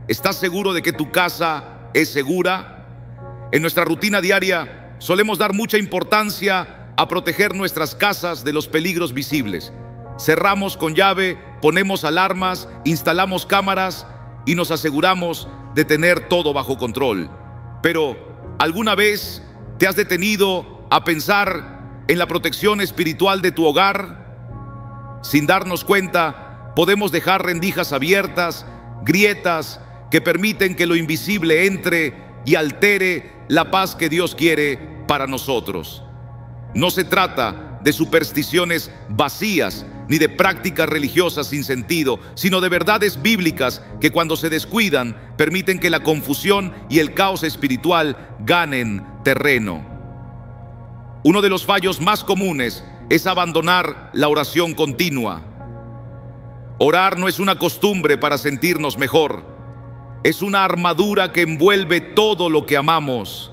¿Estás seguro de que tu casa es segura? En nuestra rutina diaria solemos dar mucha importancia a proteger nuestras casas de los peligros visibles. Cerramos con llave, ponemos alarmas, instalamos cámaras y nos aseguramos de tener todo bajo control. Pero, ¿alguna vez te has detenido a pensar en la protección espiritual de tu hogar? Sin darnos cuenta, podemos dejar rendijas abiertas, grietas que permiten que lo invisible entre y altere la paz que Dios quiere para nosotros. No se trata de supersticiones vacías ni de prácticas religiosas sin sentido, sino de verdades bíblicas que cuando se descuidan permiten que la confusión y el caos espiritual ganen terreno. Uno de los fallos más comunes es abandonar la oración continua. Orar no es una costumbre para sentirnos mejor, es una armadura que envuelve todo lo que amamos.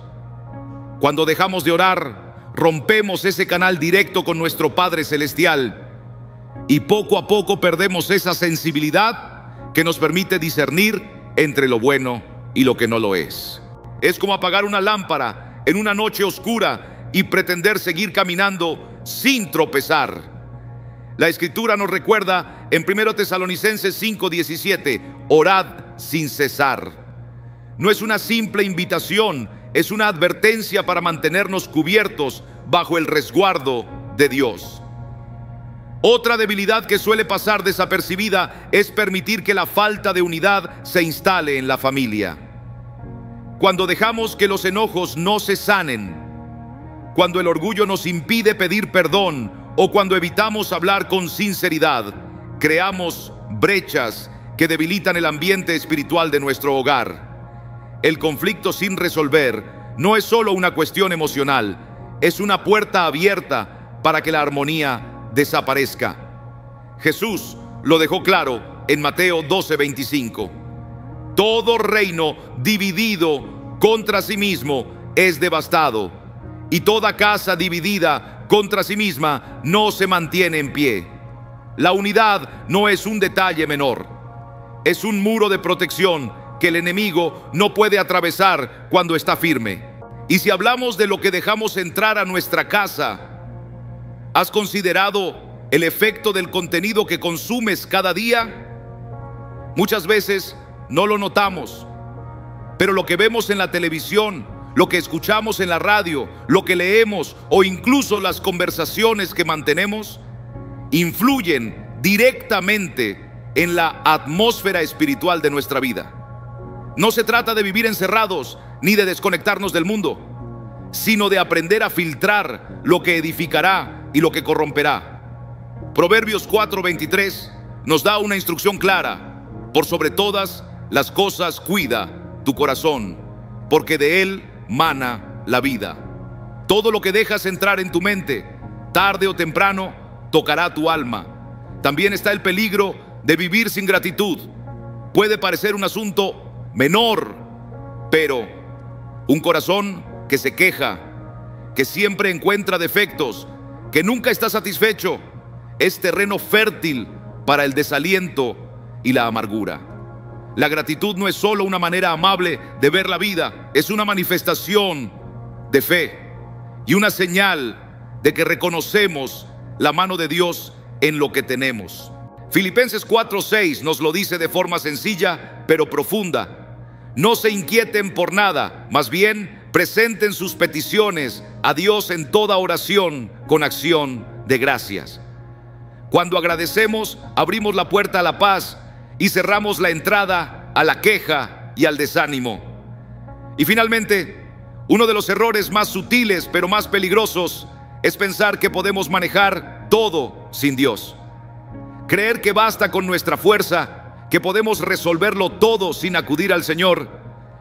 Cuando dejamos de orar, rompemos ese canal directo con nuestro Padre Celestial y poco a poco perdemos esa sensibilidad que nos permite discernir entre lo bueno y lo que no lo es. Es como apagar una lámpara en una noche oscura y pretender seguir caminando sin tropezar. La Escritura nos recuerda en 1 Tesalonicenses 5:17, orad sin cesar. No es una simple invitación, es una advertencia para mantenernos cubiertos bajo el resguardo de Dios. Otra debilidad que suele pasar desapercibida es permitir que la falta de unidad se instale en la familia. Cuando dejamos que los enojos no se sanen, cuando el orgullo nos impide pedir perdón o cuando evitamos hablar con sinceridad, creamos brechas que debilitan el ambiente espiritual de nuestro hogar. El conflicto sin resolver no es solo una cuestión emocional, es una puerta abierta para que la armonía desaparezca. Jesús lo dejó claro en Mateo 12:25. Todo reino dividido contra sí mismo es devastado, y toda casa dividida contra sí misma no se mantiene en pie. La unidad no es un detalle menor, es un muro de protección que el enemigo no puede atravesar cuando está firme. Y si hablamos de lo que dejamos entrar a nuestra casa, ¿has considerado el efecto del contenido que consumes cada día? Muchas veces no lo notamos, pero lo que vemos en la televisión, lo que escuchamos en la radio, lo que leemos o incluso las conversaciones que mantenemos, influyen directamente en la atmósfera espiritual de nuestra vida. No se trata de vivir encerrados ni de desconectarnos del mundo, sino de aprender a filtrar lo que edificará y lo que corromperá. Proverbios 4:23 nos da una instrucción clara: por sobre todas las cosas cuida tu corazón, porque de él mana la vida. Todo lo que dejas entrar en tu mente, tarde o temprano, tocará tu alma. También está el peligro de vivir sin gratitud. Puede parecer un asunto menor, pero un corazón que se queja, que siempre encuentra defectos, que nunca está satisfecho, es terreno fértil para el desaliento y la amargura. La gratitud no es solo una manera amable de ver la vida, es una manifestación de fe y una señal de que reconocemos la mano de Dios en lo que tenemos. Filipenses 4:6 nos lo dice de forma sencilla pero profunda: no se inquieten por nada, más bien presenten sus peticiones a Dios en toda oración con acción de gracias. Cuando agradecemos, abrimos la puerta a la paz y cerramos la entrada a la queja y al desánimo. Y finalmente, uno de los errores más sutiles pero más peligrosos es pensar que podemos manejar todo sin Dios. Creer que basta con nuestra fuerza, que podemos resolverlo todo sin acudir al Señor,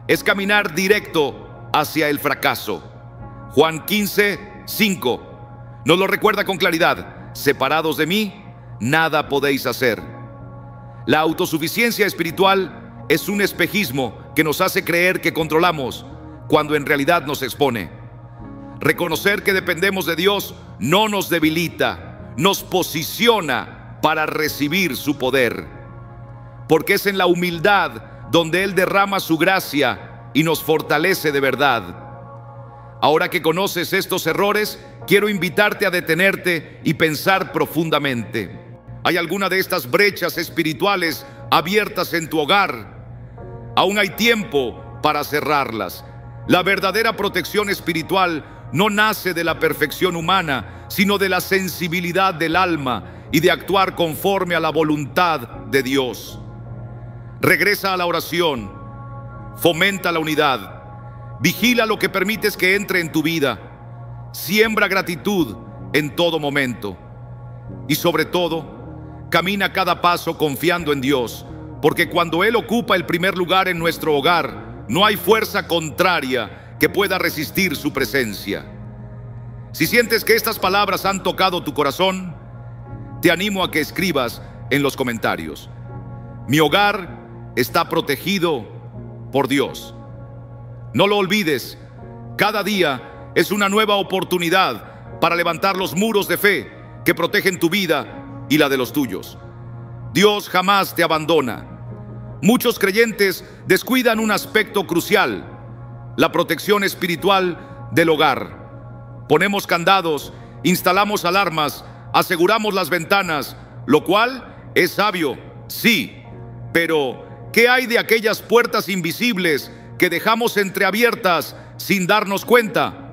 es caminar directo hacia el fracaso. Juan 15:5 nos lo recuerda con claridad: separados de mí, nada podéis hacer. La autosuficiencia espiritual es un espejismo que nos hace creer que controlamos, cuando en realidad nos expone. Reconocer que dependemos de Dios no nos debilita, nos posiciona para recibir su poder. Porque es en la humildad donde Él derrama su gracia y nos fortalece de verdad. Ahora que conoces estos errores, quiero invitarte a detenerte y pensar profundamente. ¿Hay alguna de estas brechas espirituales abiertas en tu hogar? Aún hay tiempo para cerrarlas. La verdadera protección espiritual no nace de la perfección humana, sino de la sensibilidad del alma y de actuar conforme a la voluntad de Dios. Regresa a la oración, fomenta la unidad, vigila lo que permites que entre en tu vida, siembra gratitud en todo momento y sobre todo, camina cada paso confiando en Dios, porque cuando Él ocupa el primer lugar en nuestro hogar, no hay fuerza contraria que pueda resistir su presencia. Si sientes que estas palabras han tocado tu corazón, te animo a que escribas en los comentarios: mi hogar está protegido por Dios. No lo olvides, cada día es una nueva oportunidad para levantar los muros de fe que protegen tu vida y la de los tuyos. Dios jamás te abandona. Muchos creyentes descuidan un aspecto crucial: la protección espiritual del hogar. Ponemos candados, instalamos alarmas, aseguramos las ventanas, lo cual es sabio, sí, pero ¿qué hay de aquellas puertas invisibles que dejamos entreabiertas sin darnos cuenta?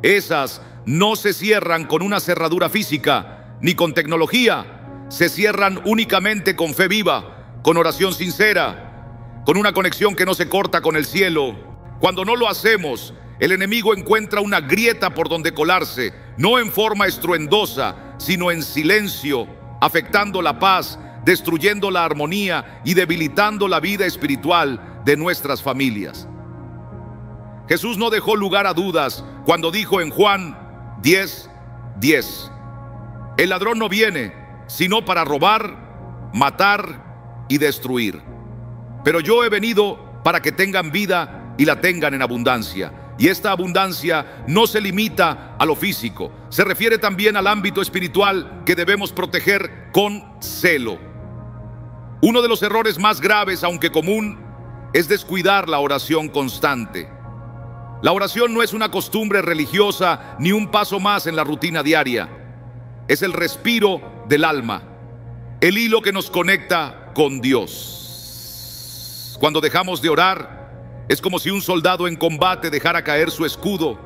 Esas no se cierran con una cerradura física ni con tecnología, se cierran únicamente con fe viva, con oración sincera, con una conexión que no se corta con el cielo. Cuando no lo hacemos, el enemigo encuentra una grieta por donde colarse, no en forma estruendosa, sino en silencio, afectando la paz, destruyendo la armonía y debilitando la vida espiritual de nuestras familias. Jesús no dejó lugar a dudas cuando dijo en Juan 10:10: el ladrón no viene sino para robar, matar y destruir. Pero yo he venido para que tengan vida y la tengan en abundancia. Y esta abundancia no se limita a lo físico, se refiere también al ámbito espiritual que debemos proteger con celo. Uno de los errores más graves, aunque común, es descuidar la oración constante. La oración no es una costumbre religiosa ni un paso más en la rutina diaria. Es el respiro del alma, el hilo que nos conecta con Dios. Cuando dejamos de orar, es como si un soldado en combate dejara caer su escudo,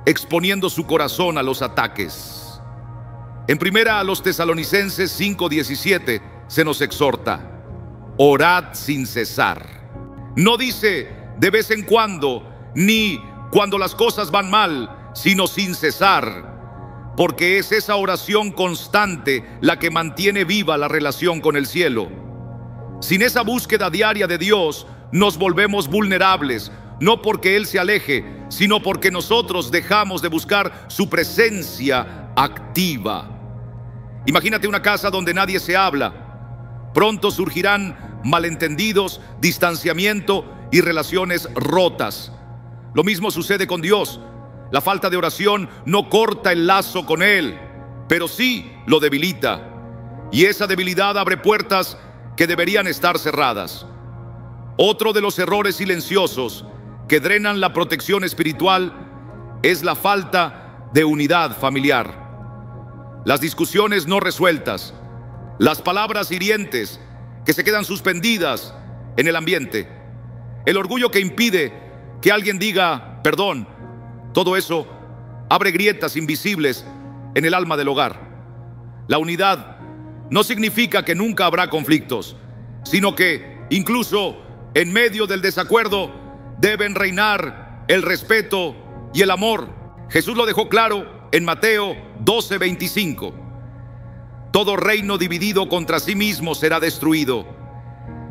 exponiendo su corazón a los ataques. En primera a los Tesalonicenses 5:17 se nos exhorta: orad sin cesar. No dice de vez en cuando, ni cuando las cosas van mal, sino sin cesar, porque es esa oración constante la que mantiene viva la relación con el cielo. Sin esa búsqueda diaria de Dios, nos volvemos vulnerables, no porque Él se aleje, sino porque nosotros dejamos de buscar su presencia activa. Imagínate una casa donde nadie se habla. Pronto surgirán malentendidos, distanciamiento y relaciones rotas. Lo mismo sucede con Dios. La falta de oración no corta el lazo con Él, pero sí lo debilita. Y esa debilidad abre puertas que deberían estar cerradas. Otro de los errores silenciosos que drenan la protección espiritual es la falta de unidad familiar. Las discusiones no resueltas, las palabras hirientes que se quedan suspendidas en el ambiente, el orgullo que impide que alguien diga perdón, todo eso abre grietas invisibles en el alma del hogar. La unidad no significa que nunca habrá conflictos, sino que incluso en medio del desacuerdo deben reinar el respeto y el amor. Jesús lo dejó claro en Mateo 12:25. Todo reino dividido contra sí mismo será destruido,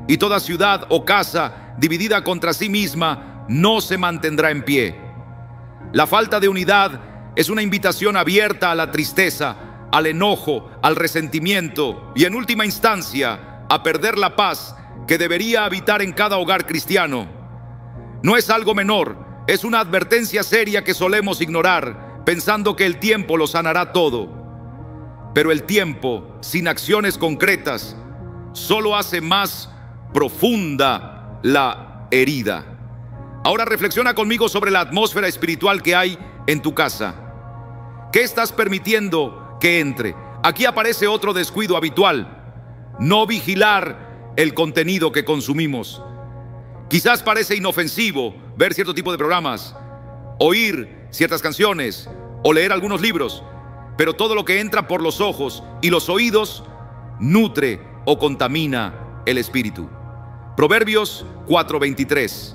y toda ciudad o casa dividida contra sí misma no se mantendrá en pie. La falta de unidad es una invitación abierta a la tristeza, al enojo, al resentimiento y en última instancia a perder la paz que debería habitar en cada hogar cristiano. No es algo menor, es una advertencia seria que solemos ignorar, pensando que el tiempo lo sanará todo. Pero el tiempo, sin acciones concretas, solo hace más profunda la herida. Ahora reflexiona conmigo sobre la atmósfera espiritual que hay en tu casa. ¿Qué estás permitiendo que entre? Aquí aparece otro descuido habitual: no vigilar el contenido que consumimos. Quizás parece inofensivo ver cierto tipo de programas, oír ciertas canciones o leer algunos libros, pero todo lo que entra por los ojos y los oídos nutre o contamina el espíritu. Proverbios 4:23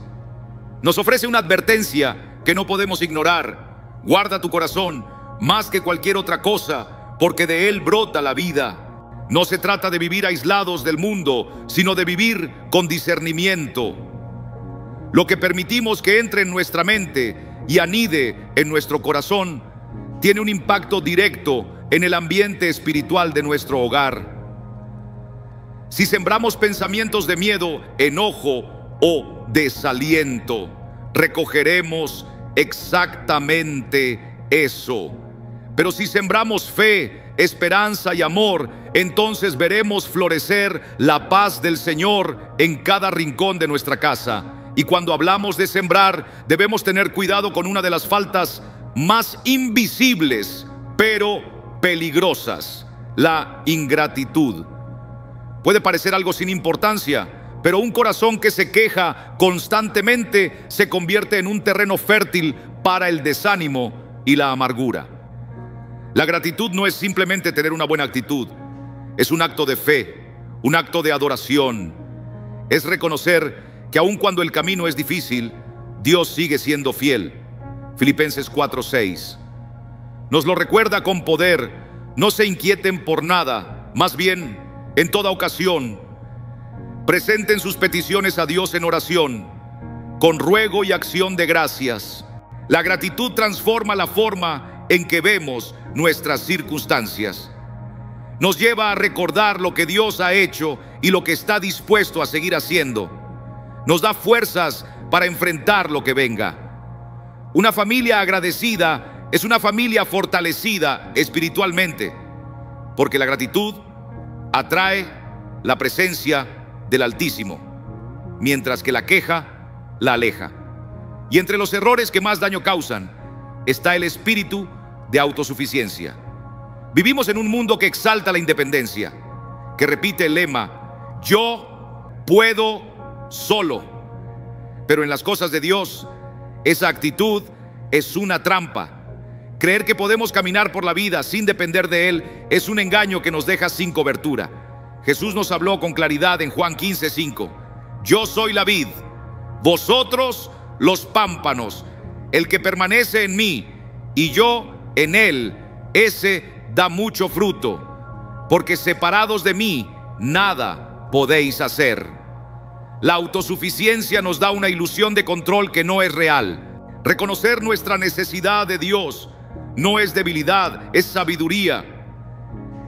nos ofrece una advertencia que no podemos ignorar. Guarda tu corazón más que cualquier otra cosa, porque de él brota la vida. No se trata de vivir aislados del mundo, sino de vivir con discernimiento. Lo que permitimos que entre en nuestra mente y anide en nuestro corazón tiene un impacto directo en el ambiente espiritual de nuestro hogar. Si sembramos pensamientos de miedo, enojo o desaliento, recogeremos exactamente eso. Pero si sembramos fe, esperanza y amor, entonces veremos florecer la paz del Señor en cada rincón de nuestra casa. Y cuando hablamos de sembrar, debemos tener cuidado con una de las faltas más invisibles, pero peligrosas: la ingratitud. Puede parecer algo sin importancia, pero un corazón que se queja constantemente se convierte en un terreno fértil para el desánimo y la amargura. La gratitud no es simplemente tener una buena actitud, es un acto de fe, un acto de adoración. Es reconocer que aun cuando el camino es difícil, Dios sigue siendo fiel. Filipenses 4:6 nos lo recuerda con poder. No se inquieten por nada, más bien, en toda ocasión, presenten sus peticiones a Dios en oración, con ruego y acción de gracias. La gratitud transforma la forma en que vemos nuestras circunstancias. Nos lleva a recordar lo que Dios ha hecho y lo que está dispuesto a seguir haciendo. Nos da fuerzas para enfrentar lo que venga. Una familia agradecida es una familia fortalecida espiritualmente, porque la gratitud atrae la presencia del Altísimo, mientras que la queja la aleja. Y entre los errores que más daño causan está el espíritu de autosuficiencia. Vivimos en un mundo que exalta la independencia, que repite el lema: yo puedo solo. Pero en las cosas de Dios, esa actitud es una trampa. Creer que podemos caminar por la vida sin depender de Él es un engaño que nos deja sin cobertura. Jesús nos habló con claridad en Juan 15:5. Yo soy la vid, vosotros los pámpanos. El que permanece en mí y yo en él, ese da mucho fruto, porque separados de mí nada podéis hacer. La autosuficiencia nos da una ilusión de control que no es real. Reconocer nuestra necesidad de Dios no es debilidad, es sabiduría.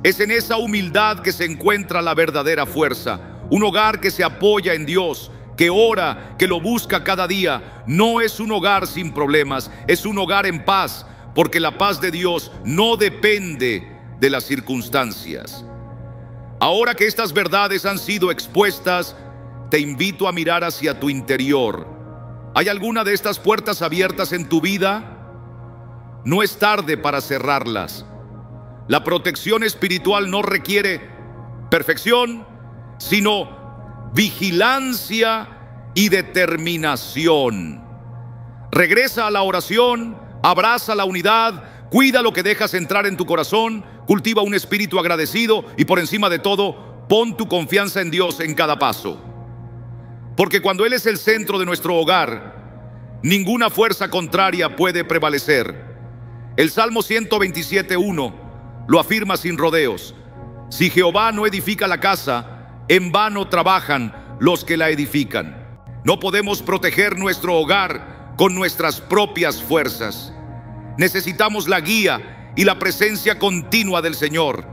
Es en esa humildad que se encuentra la verdadera fuerza. Un hogar que se apoya en Dios, que ora, que lo busca cada día, no es un hogar sin problemas, es un hogar en paz, porque la paz de Dios no depende de las circunstancias. Ahora que estas verdades han sido expuestas, te invito a mirar hacia tu interior. ¿Hay alguna de estas puertas abiertas en tu vida? No es tarde para cerrarlas. La protección espiritual no requiere perfección, sino vigilancia y determinación. Regresa a la oración, abraza la unidad, cuida lo que dejas entrar en tu corazón, cultiva un espíritu agradecido y por encima de todo, pon tu confianza en Dios en cada paso. Porque cuando Él es el centro de nuestro hogar, ninguna fuerza contraria puede prevalecer. El Salmo 127:1 lo afirma sin rodeos. Si Jehová no edifica la casa, en vano trabajan los que la edifican. No podemos proteger nuestro hogar con nuestras propias fuerzas. Necesitamos la guía y la presencia continua del Señor.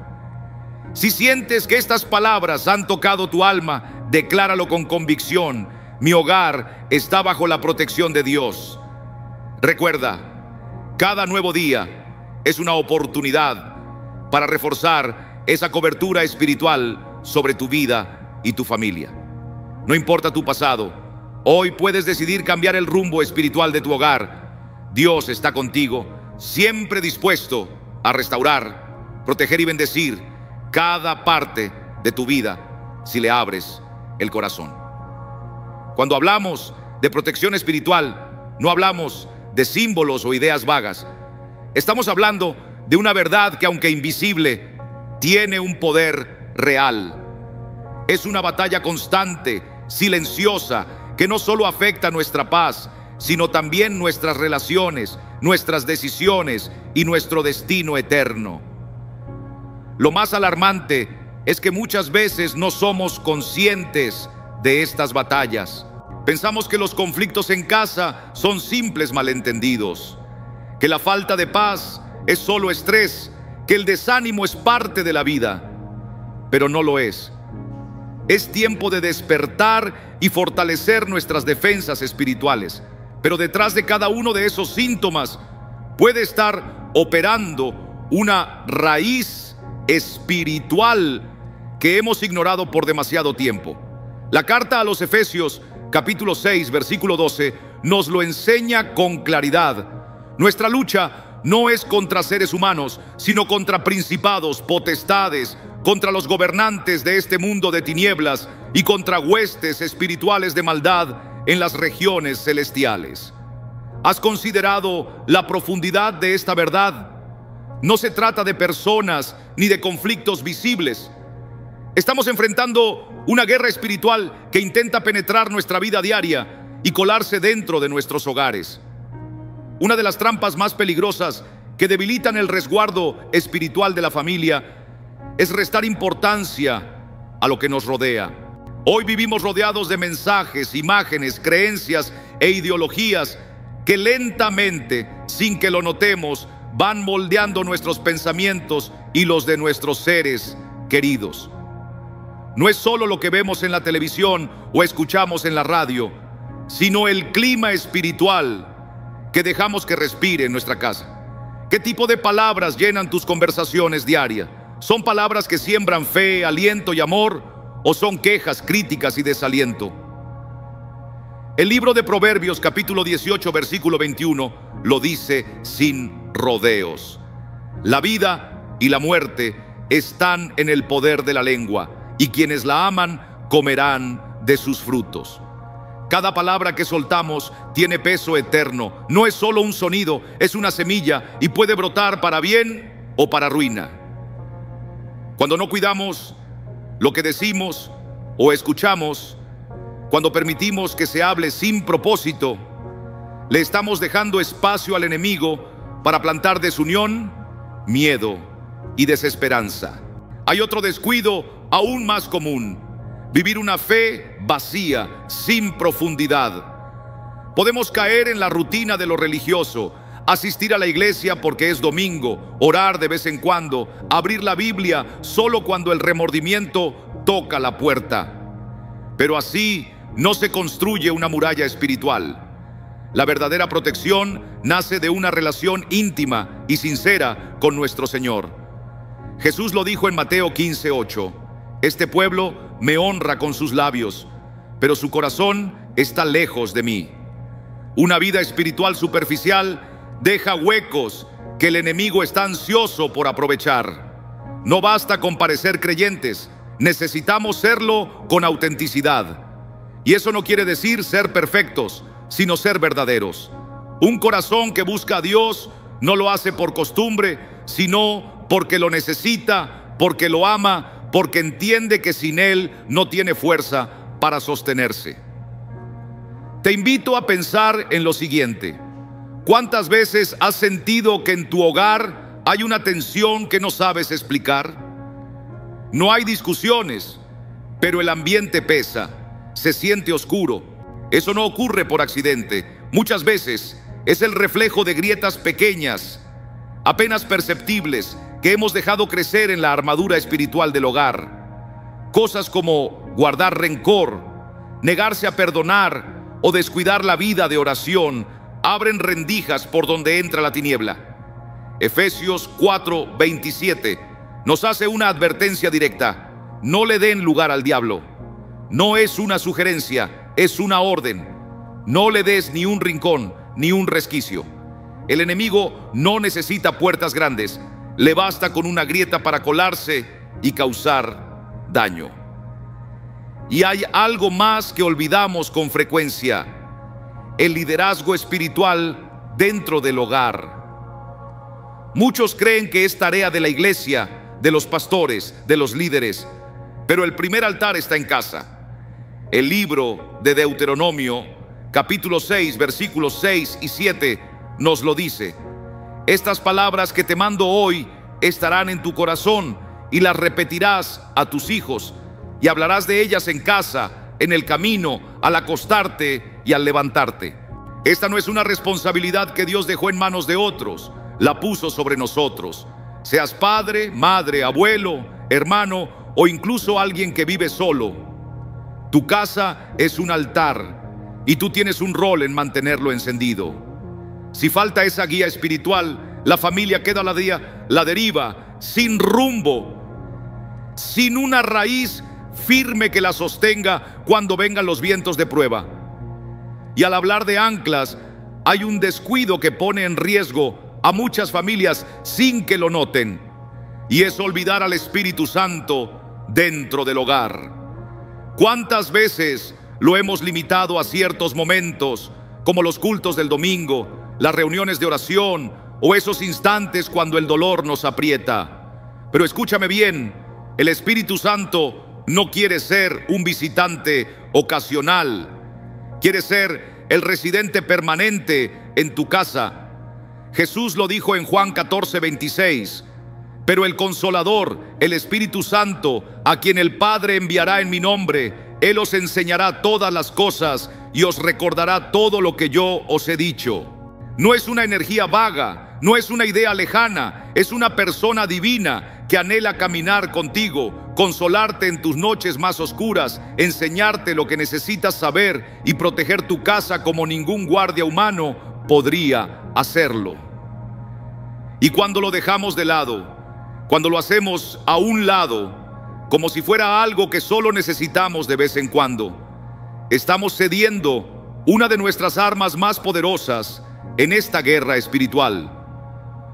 Si sientes que estas palabras han tocado tu alma, decláralo con convicción: mi hogar está bajo la protección de Dios. Recuerda, cada nuevo día es una oportunidad para reforzar esa cobertura espiritual sobre tu vida y tu familia. No importa tu pasado, Hoy puedes decidir cambiar el rumbo espiritual de tu hogar. Dios está contigo, siempre dispuesto a restaurar, proteger y bendecir cada parte de tu vida si le abres el corazón. Cuando hablamos de protección espiritual, no hablamos de símbolos o ideas vagas. Estamos hablando de una verdad que, aunque invisible, tiene un poder real. Es una batalla constante, silenciosa, que no solo afecta nuestra paz, sino también nuestras relaciones, nuestras decisiones y nuestro destino eterno. Lo más alarmante es que muchas veces no somos conscientes de estas batallas. Pensamos que los conflictos en casa son simples malentendidos, que la falta de paz es solo estrés, que el desánimo es parte de la vida, pero no lo es. Es tiempo de despertar y fortalecer nuestras defensas espirituales, pero detrás de cada uno de esos síntomas puede estar operando una raíz espiritual que hemos ignorado por demasiado tiempo. La carta a los Efesios, capítulo 6, versículo 12, nos lo enseña con claridad. Nuestra lucha no es contra seres humanos, sino contra principados, potestades, contra los gobernantes de este mundo de tinieblas y contra huestes espirituales de maldad en las regiones celestiales. ¿Has considerado la profundidad de esta verdad? No se trata de personas ni de conflictos visibles. Estamos enfrentando una guerra espiritual que intenta penetrar nuestra vida diaria y colarse dentro de nuestros hogares. Una de las trampas más peligrosas que debilitan el resguardo espiritual de la familia es restar importancia a lo que nos rodea. Hoy vivimos rodeados de mensajes, imágenes, creencias e ideologías que lentamente, sin que lo notemos, van moldeando nuestros pensamientos y los de nuestros seres queridos. No es solo lo que vemos en la televisión o escuchamos en la radio, sino el clima espiritual que dejamos que respire en nuestra casa. ¿Qué tipo de palabras llenan tus conversaciones diarias? ¿Son palabras que siembran fe, aliento y amor? ¿O son quejas, críticas y desaliento? El libro de Proverbios, capítulo 18, versículo 21, lo dice sin rodeos. La vida y la muerte están en el poder de la lengua, y quienes la aman comerán de sus frutos. Cada palabra que soltamos tiene peso eterno. No es solo un sonido, es una semilla y puede brotar para bien o para ruina. Cuando no cuidamos lo que decimos o escuchamos, cuando permitimos que se hable sin propósito, le estamos dejando espacio al enemigo para plantar desunión, miedo y desesperanza. Hay otro descuido aún más común: vivir una fe vacía, sin profundidad. Podemos caer en la rutina de lo religioso, asistir a la iglesia porque es domingo, orar de vez en cuando, abrir la Biblia solo cuando el remordimiento toca la puerta. Pero así no se construye una muralla espiritual. La verdadera protección nace de una relación íntima y sincera con nuestro Señor. Jesús lo dijo en Mateo 15:8: este pueblo me honra con sus labios, pero su corazón está lejos de mí. Una vida espiritual superficial deja huecos que el enemigo está ansioso por aprovechar. No basta con parecer creyentes, necesitamos serlo con autenticidad. Y eso no quiere decir ser perfectos, sino ser verdaderos. Un corazón que busca a Dios no lo hace por costumbre, sino porque lo necesita, porque lo ama, porque entiende que sin Él no tiene fuerza para sostenerse. Te invito a pensar en lo siguiente: ¿cuántas veces has sentido que en tu hogar hay una tensión que no sabes explicar? No hay discusiones, pero el ambiente pesa, se siente oscuro. Eso no ocurre por accidente. Muchas veces es el reflejo de grietas pequeñas, apenas perceptibles, que hemos dejado crecer en la armadura espiritual del hogar. Cosas como guardar rencor, negarse a perdonar o descuidar la vida de oración abren rendijas por donde entra la tiniebla. Efesios 4:27 nos hace una advertencia directa: no le den lugar al diablo. No es una sugerencia, es una orden. No le des ni un rincón, ni un resquicio. El enemigo no necesita puertas grandes, le basta con una grieta para colarse y causar daño. Y hay algo más que olvidamos con frecuencia: el liderazgo espiritual dentro del hogar. Muchos creen que es tarea de la iglesia, de los pastores, de los líderes, pero el primer altar está en casa. El libro de Deuteronomio, capítulo 6, versículos 6 y 7, nos lo dice: estas palabras que te mando hoy estarán en tu corazón, y las repetirás a tus hijos, y hablarás de ellas en casa, en el camino, al acostarte y al levantarte. Esta no es una responsabilidad que Dios dejó en manos de otros, la puso sobre nosotros. Seas padre, madre, abuelo, hermano o incluso alguien que vive solo, tu casa es un altar y tú tienes un rol en mantenerlo encendido. Si falta esa guía espiritual, la familia queda a la deriva, sin rumbo, sin una raíz firme que la sostenga cuando vengan los vientos de prueba. Y al hablar de anclas, hay un descuido que pone en riesgo a muchas familias sin que lo noten, y es olvidar al Espíritu Santo dentro del hogar. ¿Cuántas veces lo hemos limitado a ciertos momentos, como los cultos del domingo, las reuniones de oración o esos instantes cuando el dolor nos aprieta? Pero escúchame bien, el Espíritu Santo no quiere ser un visitante ocasional, quiere ser el residente permanente en tu casa. Jesús lo dijo en Juan 14:26: pero el Consolador, el Espíritu Santo, a quien el Padre enviará en mi nombre, Él os enseñará todas las cosas y os recordará todo lo que yo os he dicho. No es una energía vaga, no es una idea lejana, es una persona divina que anhela caminar contigo, consolarte en tus noches más oscuras, enseñarte lo que necesitas saber y proteger tu casa como ningún guardia humano podría hacerlo. Y cuando lo dejamos de lado, cuando lo hacemos a un lado, como si fuera algo que solo necesitamos de vez en cuando, estamos cediendo una de nuestras armas más poderosas en esta guerra espiritual.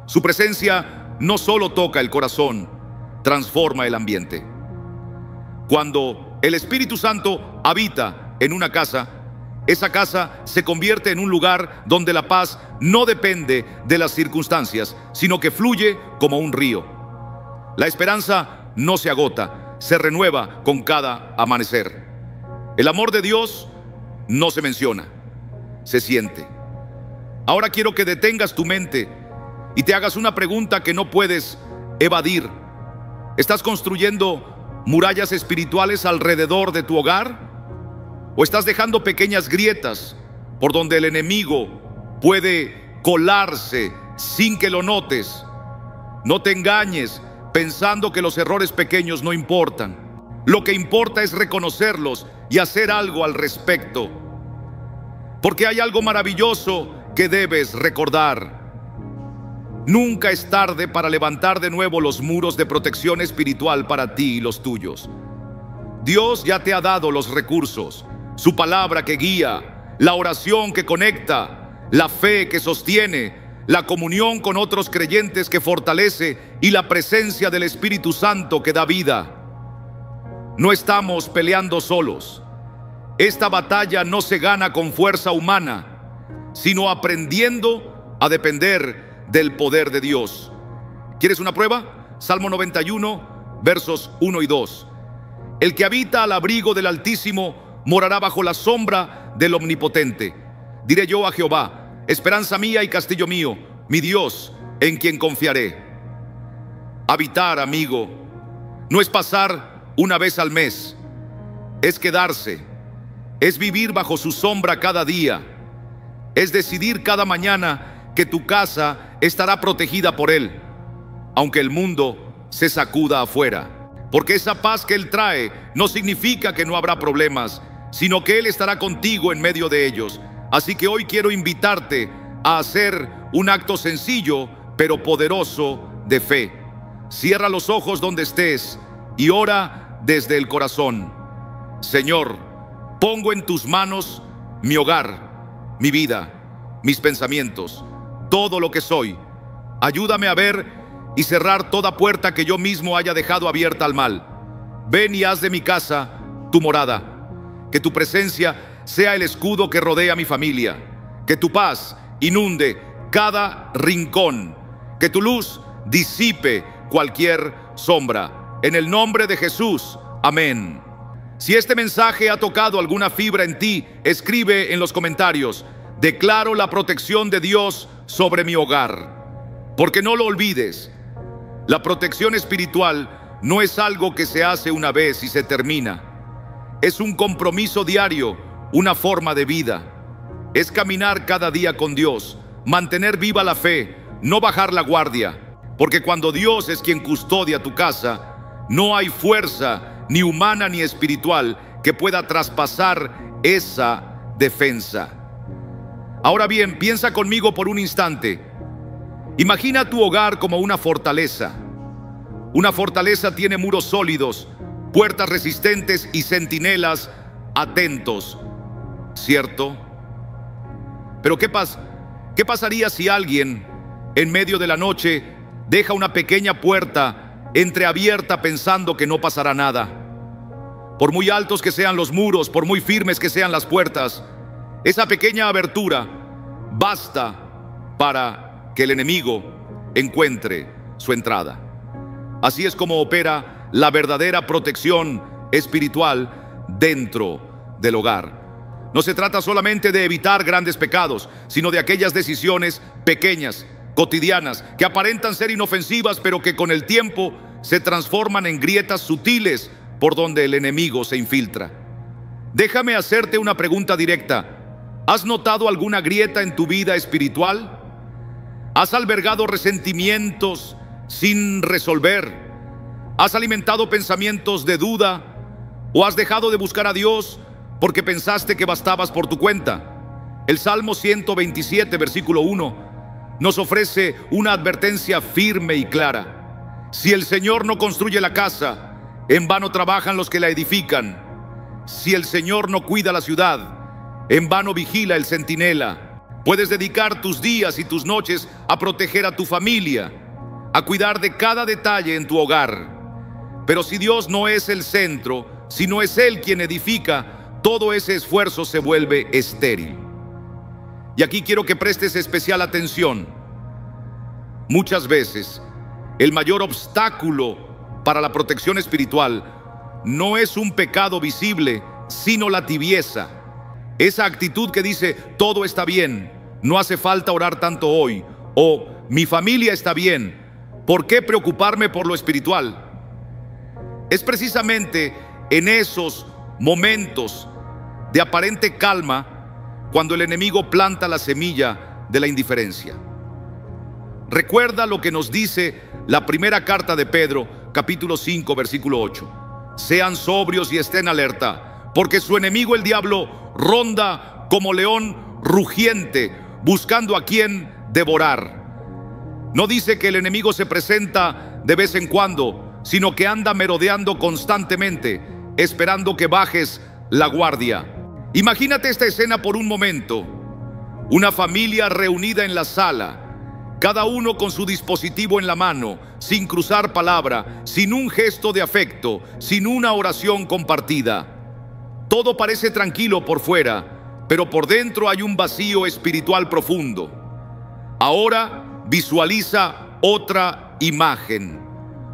Su presencia no solo toca el corazón, transforma el ambiente. Cuando el Espíritu Santo habita en una casa, esa casa se convierte en un lugar donde la paz no depende de las circunstancias, sino que fluye como un río. La esperanza no se agota, se renueva con cada amanecer. El amor de Dios no se menciona, se siente. Ahora quiero que detengas tu mente y te hagas una pregunta que no puedes evadir. ¿Estás construyendo murallas espirituales alrededor de tu hogar? ¿O estás dejando pequeñas grietas por donde el enemigo puede colarse sin que lo notes? No te engañes pensando que los errores pequeños no importan. Lo que importa es reconocerlos y hacer algo al respecto. Porque hay algo maravilloso que debes recordar. Nunca es tarde para levantar de nuevo los muros de protección espiritual para ti y los tuyos. Dios ya te ha dado los recursos, su palabra que guía, la oración que conecta, la fe que sostiene, la comunión con otros creyentes que fortalece y la presencia del Espíritu Santo que da vida. No estamos peleando solos. Esta batalla no se gana con fuerza humana, sino aprendiendo a depender del poder de Dios. ¿Quieres una prueba? Salmo 91, versos 1 y 2. El que habita al abrigo del Altísimo morará bajo la sombra del Omnipotente. Diré yo a Jehová: esperanza mía y castillo mío, mi Dios, en quien confiaré. Habitar, amigo, no es pasar una vez al mes, es quedarse, es vivir bajo su sombra cada día, es decidir cada mañana que tu casa estará protegida por Él, aunque el mundo se sacuda afuera. Porque esa paz que Él trae no significa que no habrá problemas, sino que Él estará contigo en medio de ellos. Así que hoy quiero invitarte a hacer un acto sencillo pero poderoso de fe. Cierra los ojos donde estés y ora desde el corazón. Señor, pongo en tus manos mi hogar, mi vida, mis pensamientos, todo lo que soy. Ayúdame a ver y cerrar toda puerta que yo mismo haya dejado abierta al mal. Ven y haz de mi casa tu morada. Que tu presencia sea el escudo que rodea a mi familia. Que tu paz inunde cada rincón. Que tu luz disipe cualquier sombra. En el nombre de Jesús. Amén. Si este mensaje ha tocado alguna fibra en ti, escribe en los comentarios: declaro la protección de Dios sobre mi hogar. Porque no lo olvides, la protección espiritual no es algo que se hace una vez y se termina. Es un compromiso diario, una forma de vida. Es caminar cada día con Dios, mantener viva la fe, no bajar la guardia. Porque cuando Dios es quien custodia tu casa, no hay fuerza, ni humana ni espiritual, que pueda traspasar esa defensa. Ahora bien, piensa conmigo por un instante. Imagina tu hogar como una fortaleza. Una fortaleza tiene muros sólidos, puertas resistentes y centinelas atentos, ¿cierto? Pero ¿qué pasaría si alguien, en medio de la noche, deja una pequeña puerta entreabierta pensando que no pasará nada? Por muy altos que sean los muros, por muy firmes que sean las puertas, esa pequeña abertura basta para que el enemigo encuentre su entrada. Así es como opera la verdadera protección espiritual dentro del hogar. No se trata solamente de evitar grandes pecados, sino de aquellas decisiones pequeñas, cotidianas, que aparentan ser inofensivas, pero que con el tiempo se transforman en grietas sutiles por donde el enemigo se infiltra. Déjame hacerte una pregunta directa. ¿Has notado alguna grieta en tu vida espiritual? ¿Has albergado resentimientos sin resolver? ¿Has alimentado pensamientos de duda? ¿O has dejado de buscar a Dios porque pensaste que bastabas por tu cuenta? El Salmo 127, versículo 1, nos ofrece una advertencia firme y clara. Si el Señor no construye la casa, en vano trabajan los que la edifican. Si el Señor no cuida la ciudad, en vano vigila el centinela. Puedes dedicar tus días y tus noches a proteger a tu familia, a cuidar de cada detalle en tu hogar. Pero si Dios no es el centro, si no es Él quien edifica, todo ese esfuerzo se vuelve estéril. Y aquí quiero que prestes especial atención. Muchas veces, el mayor obstáculo para la protección espiritual no es un pecado visible, sino la tibieza. Esa actitud que dice: todo está bien, no hace falta orar tanto hoy, o mi familia está bien, ¿por qué preocuparme por lo espiritual? Es precisamente en esos momentos de aparente calma cuando el enemigo planta la semilla de la indiferencia. Recuerda lo que nos dice la primera carta de Pedro, capítulo 5, versículo 8. Sean sobrios y estén alerta, porque su enemigo el diablo ronda como león rugiente, buscando a quien devorar. No dice que el enemigo se presenta de vez en cuando, sino que anda merodeando constantemente, esperando que bajes la guardia. Imagínate esta escena por un momento. Una familia reunida en la sala, cada uno con su dispositivo en la mano, sin cruzar palabra, sin un gesto de afecto, sin una oración compartida. Todo parece tranquilo por fuera, pero por dentro hay un vacío espiritual profundo. Ahora visualiza otra imagen.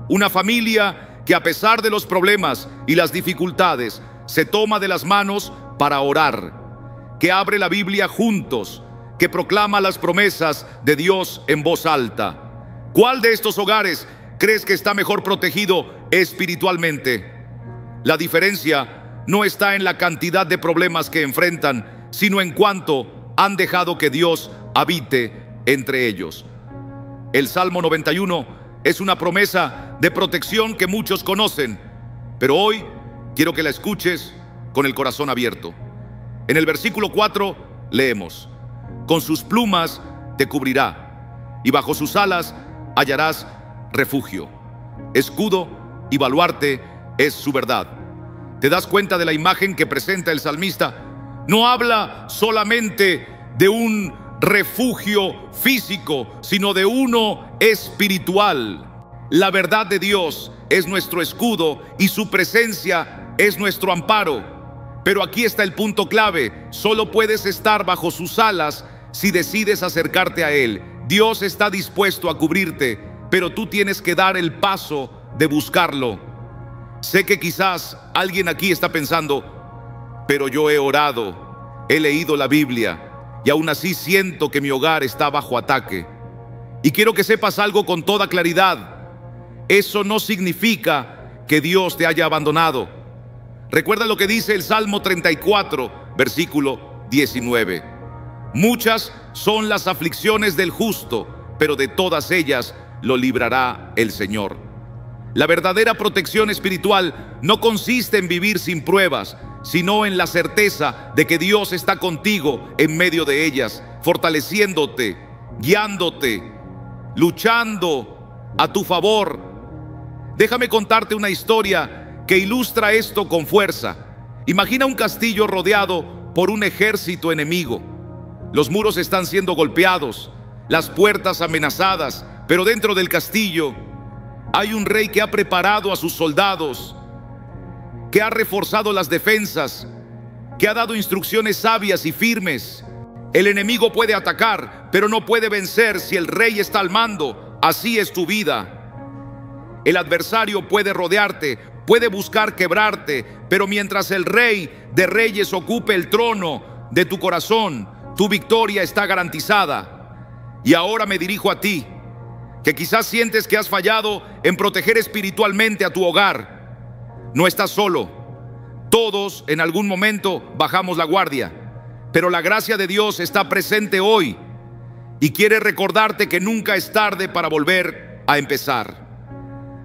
Una familia que, a pesar de los problemas y las dificultades, se toma de las manos para orar, que abre la Biblia juntos, que proclama las promesas de Dios en voz alta. ¿Cuál de estos hogares crees que está mejor protegido espiritualmente? La diferencia no está en la cantidad de problemas que enfrentan, sino en cuánto han dejado que Dios habite entre ellos. El Salmo 91 es una promesa de protección que muchos conocen, pero hoy quiero que la escuches con el corazón abierto. En el versículo 4 leemos: con sus plumas te cubrirá, y bajo sus alas hallarás refugio. Escudo y baluarte es su verdad. ¿Te das cuenta de la imagen que presenta el salmista? No habla solamente de un refugio físico, sino de uno espiritual. La verdad de Dios es nuestro escudo y su presencia es nuestro amparo. Pero aquí está el punto clave: solo puedes estar bajo sus alas si decides acercarte a Él. Dios está dispuesto a cubrirte, pero tú tienes que dar el paso de buscarlo. Sé que quizás alguien aquí está pensando: pero yo he orado, he leído la Biblia y aún así siento que mi hogar está bajo ataque. Y quiero que sepas algo con toda claridad: eso no significa que Dios te haya abandonado. Recuerda lo que dice el Salmo 34, versículo 19. Muchas son las aflicciones del justo, pero de todas ellas lo librará el Señor. La verdadera protección espiritual no consiste en vivir sin pruebas, sino en la certeza de que Dios está contigo en medio de ellas, fortaleciéndote, guiándote, luchando a tu favor. Déjame contarte una historia que ilustra esto con fuerza. Imagina un castillo rodeado por un ejército enemigo. Los muros están siendo golpeados, las puertas amenazadas, pero dentro del castillo hay un rey que ha preparado a sus soldados, que ha reforzado las defensas, que ha dado instrucciones sabias y firmes. El enemigo puede atacar, pero no puede vencer si el rey está al mando. Así es tu vida. El adversario puede rodearte, puede buscar quebrarte, pero mientras el Rey de Reyes ocupe el trono de tu corazón, tu victoria está garantizada. Y ahora me dirijo a ti, que quizás sientes que has fallado en proteger espiritualmente a tu hogar. No estás solo. Todos en algún momento bajamos la guardia, pero la gracia de Dios está presente hoy y quiere recordarte que nunca es tarde para volver a empezar.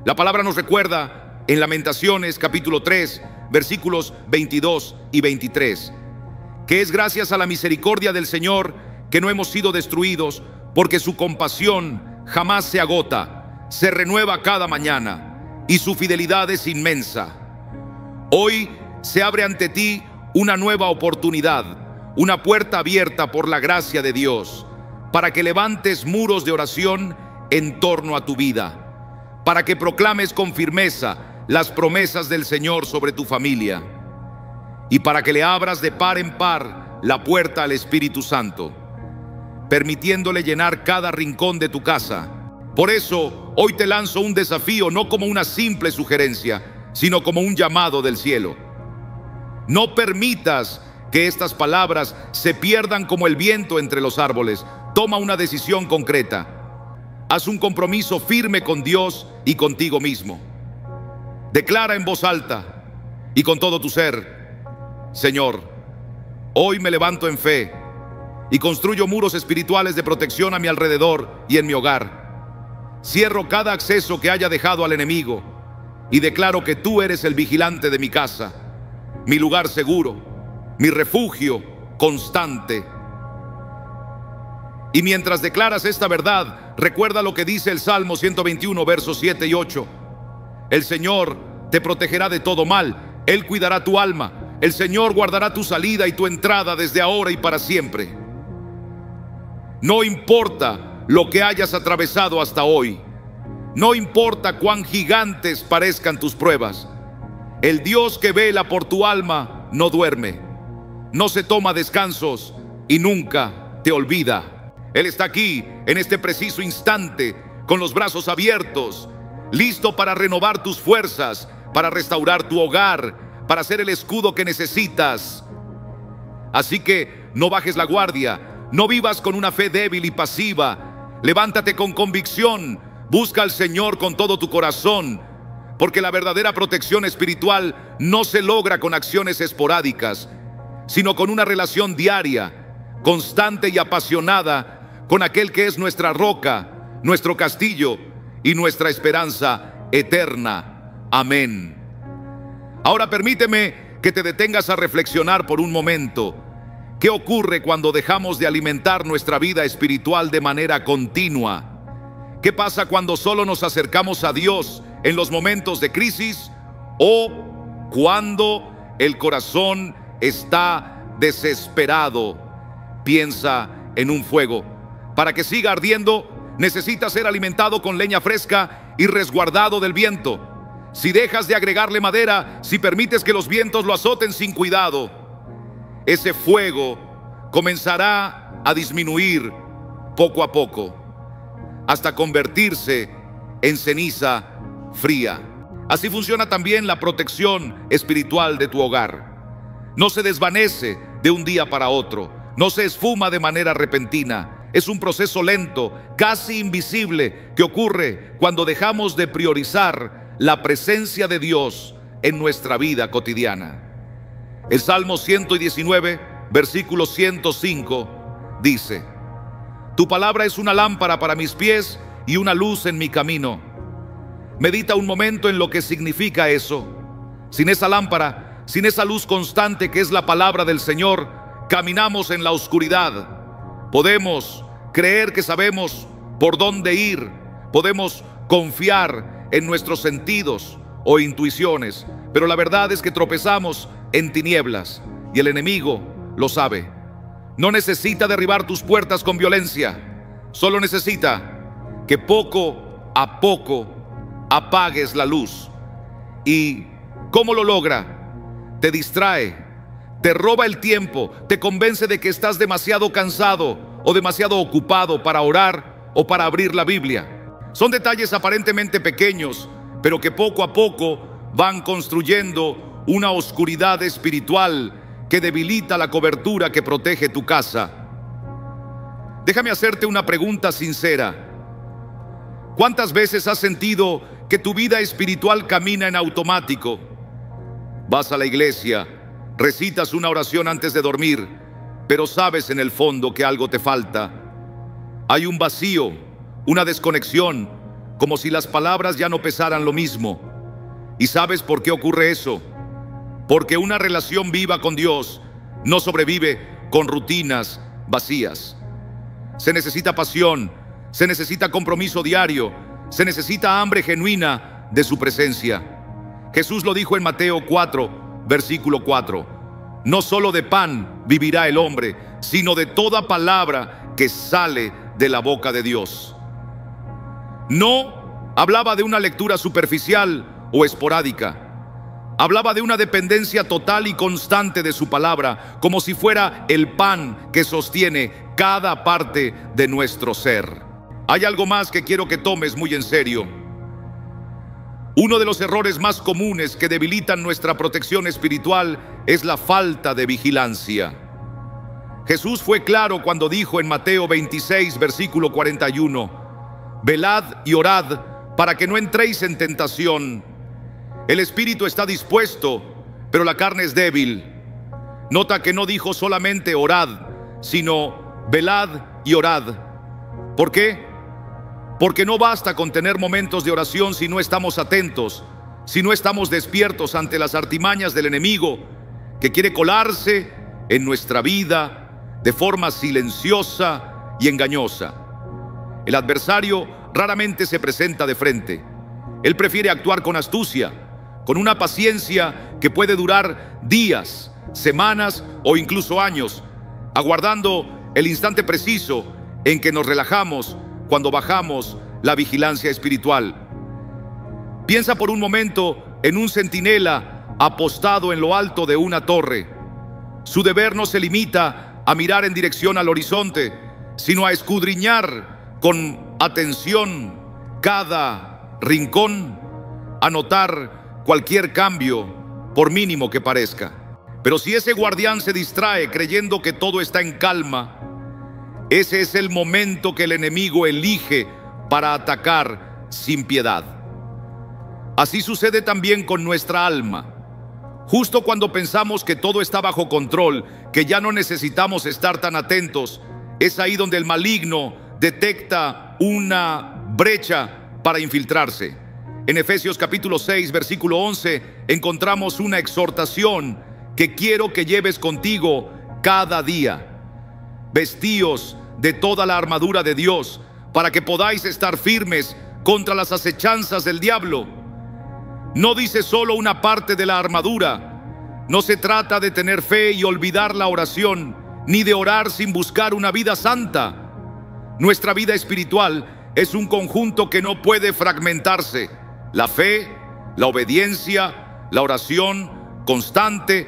La palabra nos recuerda en Lamentaciones capítulo 3, versículos 22 y 23, que es gracias a la misericordia del Señor que no hemos sido destruidos, porque su compasión jamás se agota, se renueva cada mañana y su fidelidad es inmensa. Hoy se abre ante ti una nueva oportunidad, una puerta abierta por la gracia de Dios, para que levantes muros de oración en torno a tu vida, para que proclames con firmeza las promesas del Señor sobre tu familia y para que le abras de par en par la puerta al Espíritu Santo, permitiéndole llenar cada rincón de tu casa. Por eso, hoy te lanzo un desafío, no como una simple sugerencia, sino como un llamado del cielo. No permitas que estas palabras se pierdan como el viento entre los árboles. Toma una decisión concreta. Haz un compromiso firme con Dios y contigo mismo. Declara en voz alta y con todo tu ser: Señor, hoy me levanto en fe y construyo muros espirituales de protección a mi alrededor y en mi hogar. Cierro cada acceso que haya dejado al enemigo y declaro que tú eres el vigilante de mi casa, mi lugar seguro, mi refugio constante. Y mientras declaras esta verdad, recuerda lo que dice el Salmo 121, versos 7 y 8. El Señor te protegerá de todo mal, Él cuidará tu alma, el Señor guardará tu salida y tu entrada desde ahora y para siempre. No importa lo que hayas atravesado hasta hoy, no importa cuán gigantes parezcan tus pruebas, el Dios que vela por tu alma no duerme, no se toma descansos y nunca te olvida. Él está aquí en este preciso instante, con los brazos abiertos, listo para renovar tus fuerzas, para restaurar tu hogar, para ser el escudo que necesitas. Así que no bajes la guardia, no vivas con una fe débil y pasiva. Levántate con convicción, busca al Señor con todo tu corazón, porque la verdadera protección espiritual no se logra con acciones esporádicas, sino con una relación diaria, constante y apasionada con aquel que es nuestra roca, nuestro castillo y nuestra esperanza eterna. Amén. Ahora permíteme que te detengas a reflexionar por un momento. ¿Qué ocurre cuando dejamos de alimentar nuestra vida espiritual de manera continua? ¿Qué pasa cuando solo nos acercamos a Dios en los momentos de crisis o cuando el corazón está desesperado? piensa en un fuego. Para que siga ardiendo, necesita ser alimentado con leña fresca y resguardado del viento. Si dejas de agregarle madera, si permites que los vientos lo azoten sin cuidado, ese fuego comenzará a disminuir poco a poco, hasta convertirse en ceniza fría. Así funciona también la protección espiritual de tu hogar. No se desvanece de un día para otro, no se esfuma de manera repentina. Es un proceso lento, casi invisible, que ocurre cuando dejamos de priorizar la presencia de Dios en nuestra vida cotidiana. El Salmo 119, versículo 105, dice: Tu palabra es una lámpara para mis pies y una luz en mi camino. Medita un momento en lo que significa eso. Sin esa lámpara, sin esa luz constante que es la palabra del Señor, caminamos en la oscuridad. Podemos creer que sabemos por dónde ir, podemos confiar en nuestros sentidos o intuiciones, pero la verdad es que tropezamos en tinieblas y el enemigo lo sabe. No necesita derribar tus puertas con violencia, solo necesita que poco a poco apagues la luz. ¿Y cómo lo logra? Te distrae, te roba el tiempo, te convence de que estás demasiado cansado o demasiado ocupado para orar o para abrir la Biblia. Son detalles aparentemente pequeños, pero que poco a poco van construyendo una oscuridad espiritual que debilita la cobertura que protege tu casa. Déjame hacerte una pregunta sincera. ¿Cuántas veces has sentido que tu vida espiritual camina en automático? Vas a la iglesia, recitas una oración antes de dormir, pero sabes en el fondo que algo te falta. Hay un vacío, una desconexión, como si las palabras ya no pesaran lo mismo. ¿Y sabes por qué ocurre eso? Porque una relación viva con Dios no sobrevive con rutinas vacías. Se necesita pasión, se necesita compromiso diario, se necesita hambre genuina de su presencia. Jesús lo dijo en Mateo 4, versículo 4. No solo de pan vivirá el hombre, sino de toda palabra que sale de la boca de Dios. No hablaba de una lectura superficial o esporádica. Hablaba de una dependencia total y constante de su palabra, como si fuera el pan que sostiene cada parte de nuestro ser. Hay algo más que quiero que tomes muy en serio. Uno de los errores más comunes que debilitan nuestra protección espiritual es la falta de vigilancia. Jesús fue claro cuando dijo en Mateo 26, versículo 41, velad y orad para que no entréis en tentación. El espíritu está dispuesto, pero la carne es débil. Nota que no dijo solamente orad, sino velad y orad. ¿Por qué? Porque no basta con tener momentos de oración si no estamos atentos, si no estamos despiertos ante las artimañas del enemigo que quiere colarse en nuestra vida de forma silenciosa y engañosa. El adversario raramente se presenta de frente. Él prefiere actuar con astucia, con una paciencia que puede durar días, semanas o incluso años, aguardando el instante preciso en que nos relajamos cuando bajamos la vigilancia espiritual. Piensa por un momento en un centinela apostado en lo alto de una torre. Su deber no se limita a mirar en dirección al horizonte, sino a escudriñar con atención cada rincón, a notar cualquier cambio, por mínimo que parezca. Pero si ese guardián se distrae creyendo que todo está en calma, ese es el momento que el enemigo elige para atacar sin piedad. Así sucede también con nuestra alma. Justo cuando pensamos que todo está bajo control, que ya no necesitamos estar tan atentos, es ahí donde el maligno detecta una brecha para infiltrarse. En Efesios capítulo 6, versículo 11, encontramos una exhortación que quiero que lleves contigo cada día. Vestíos de toda la armadura de Dios, para que podáis estar firmes contra las acechanzas del diablo. No dice solo una parte de la armadura. No se trata de tener fe y olvidar la oración, ni de orar sin buscar una vida santa. Nuestra vida espiritual es un conjunto que no puede fragmentarse. La fe, la obediencia, la oración constante,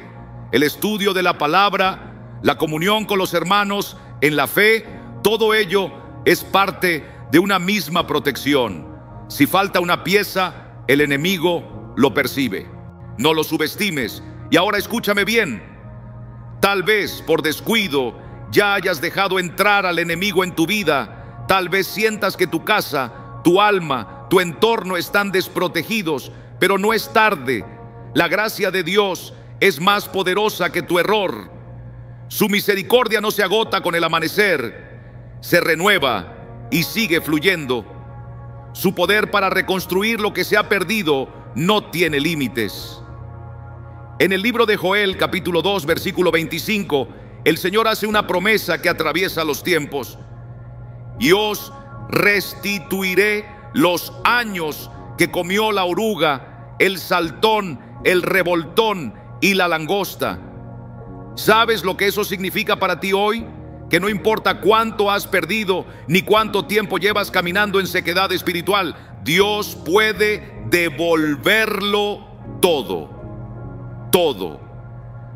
el estudio de la palabra, la comunión con los hermanos en la fe, todo ello es parte de una misma protección. Si falta una pieza, el enemigo lo percibe. No lo subestimes. Y ahora escúchame bien. Tal vez por descuido ya hayas dejado entrar al enemigo en tu vida. Tal vez sientas que tu casa, tu alma, tu entorno están desprotegidos, pero no es tarde. La gracia de Dios es más poderosa que tu error. Su misericordia no se agota con el amanecer, se renueva y sigue fluyendo. Su poder para reconstruir lo que se ha perdido no tiene límites. En el libro de Joel, capítulo 2, versículo 25, el Señor hace una promesa que atraviesa los tiempos. Y os restituiré los años que comió la oruga, el saltón, el revoltón y la langosta. ¿Sabes lo que eso significa para ti hoy? Que no importa cuánto has perdido, ni cuánto tiempo llevas caminando en sequedad espiritual, Dios puede devolverlo todo. Todo.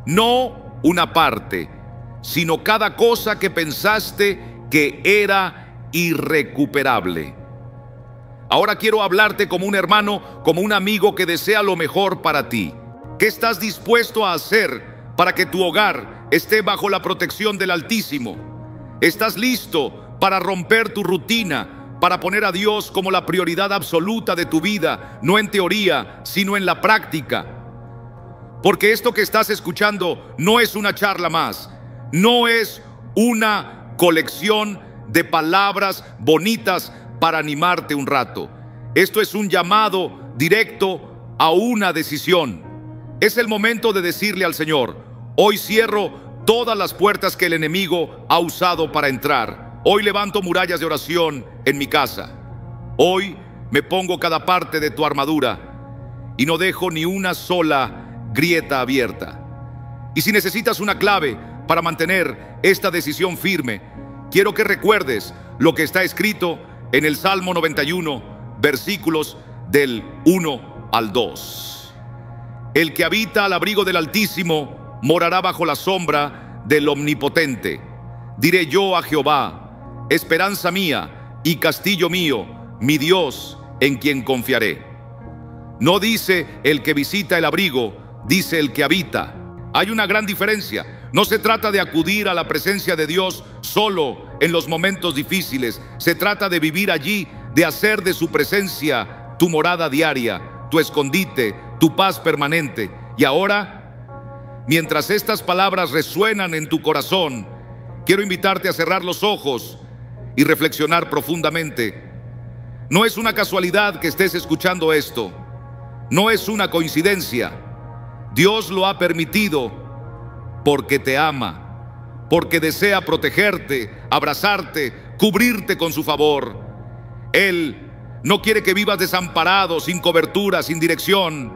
No una parte, sino cada cosa que pensaste que era irrecuperable. Ahora quiero hablarte como un hermano, como un amigo que desea lo mejor para ti. ¿Qué estás dispuesto a hacer para que tu hogar esté bajo la protección del Altísimo? ¿Estás listo para romper tu rutina, para poner a Dios como la prioridad absoluta de tu vida, no en teoría, sino en la práctica? Porque esto que estás escuchando no es una charla más, no es una colección de palabras bonitas para animarte un rato. Esto es un llamado directo a una decisión. Es el momento de decirle al Señor: hoy cierro todas las puertas que el enemigo ha usado para entrar. Hoy levanto murallas de oración en mi casa. Hoy me pongo cada parte de tu armadura y no dejo ni una sola grieta abierta. Y si necesitas una clave para mantener esta decisión firme, quiero que recuerdes lo que está escrito en el Salmo 91, versículos del 1 al 2. El que habita al abrigo del Altísimo morará bajo la sombra del Omnipotente. Diré yo a Jehová: esperanza mía y castillo mío, mi Dios en quien confiaré. No dice el que visita el abrigo, dice el que habita. Hay una gran diferencia. No se trata de acudir a la presencia de Dios solo en los momentos difíciles. Se trata de vivir allí, de hacer de su presencia tu morada diaria, tu escondite, tu paz permanente. Y ahora, mientras estas palabras resuenan en tu corazón, quiero invitarte a cerrar los ojos y reflexionar profundamente. No es una casualidad que estés escuchando esto. No es una coincidencia. Dios lo ha permitido porque te ama, porque desea protegerte, abrazarte, cubrirte con su favor. Él no quiere que vivas desamparado, sin cobertura, sin dirección.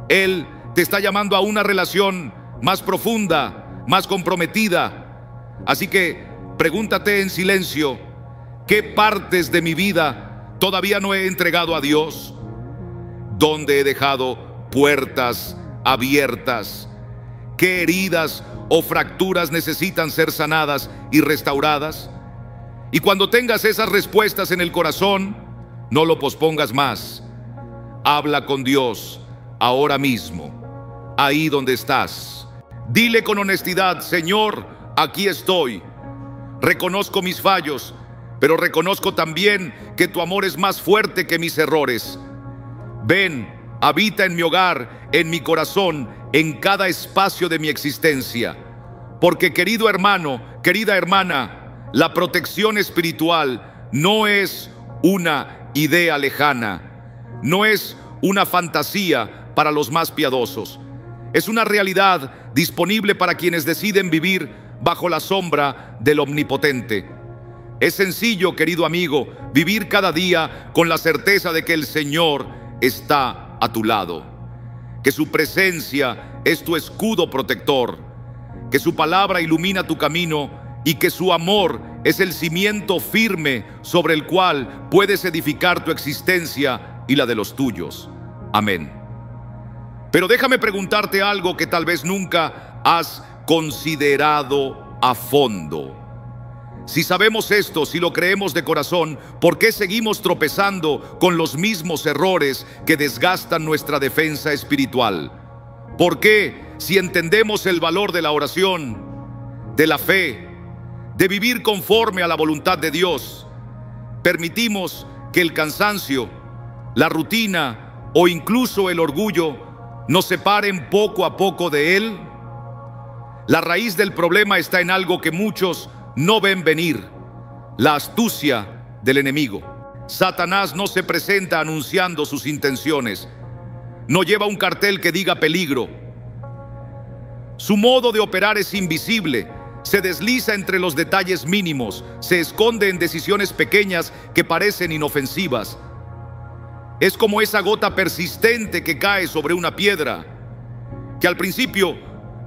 Él te está llamando a una relación más profunda, más comprometida. Así que pregúntate en silencio: ¿qué partes de mi vida todavía no he entregado a Dios? ¿Dónde he dejado puertas abiertas? ¿Qué heridas o fracturas necesitan ser sanadas y restauradas? Y cuando tengas esas respuestas en el corazón, no lo pospongas más. Habla con Dios ahora mismo, ahí donde estás. Dile con honestidad: Señor, aquí estoy. Reconozco mis fallos, pero reconozco también que tu amor es más fuerte que mis errores. Ven, habita en mi hogar, en mi corazón, en cada espacio de mi existencia. Porque, querido hermano, querida hermana, la protección espiritual no es una idea lejana, no es una fantasía para los más piadosos. Es una realidad disponible para quienes deciden vivir bajo la sombra del Omnipotente. Es sencillo, querido amigo, vivir cada día con la certeza de que el Señor está a tu lado, que su presencia es tu escudo protector, que su palabra ilumina tu camino y que su amor es el cimiento firme sobre el cual puedes edificar tu existencia y la de los tuyos. Amén. Pero déjame preguntarte algo que tal vez nunca has considerado a fondo. Si sabemos esto, si lo creemos de corazón, ¿por qué seguimos tropezando con los mismos errores que desgastan nuestra defensa espiritual? ¿Por qué, si entendemos el valor de la oración, de la fe, de vivir conforme a la voluntad de Dios, permitimos que el cansancio, la rutina o incluso el orgullo nos separen poco a poco de Él? La raíz del problema está en algo que muchos no ven venir: la astucia del enemigo. Satanás no se presenta anunciando sus intenciones, no lleva un cartel que diga peligro. Su modo de operar es invisible, se desliza entre los detalles mínimos, se esconde en decisiones pequeñas que parecen inofensivas. Es como esa gota persistente que cae sobre una piedra, que al principio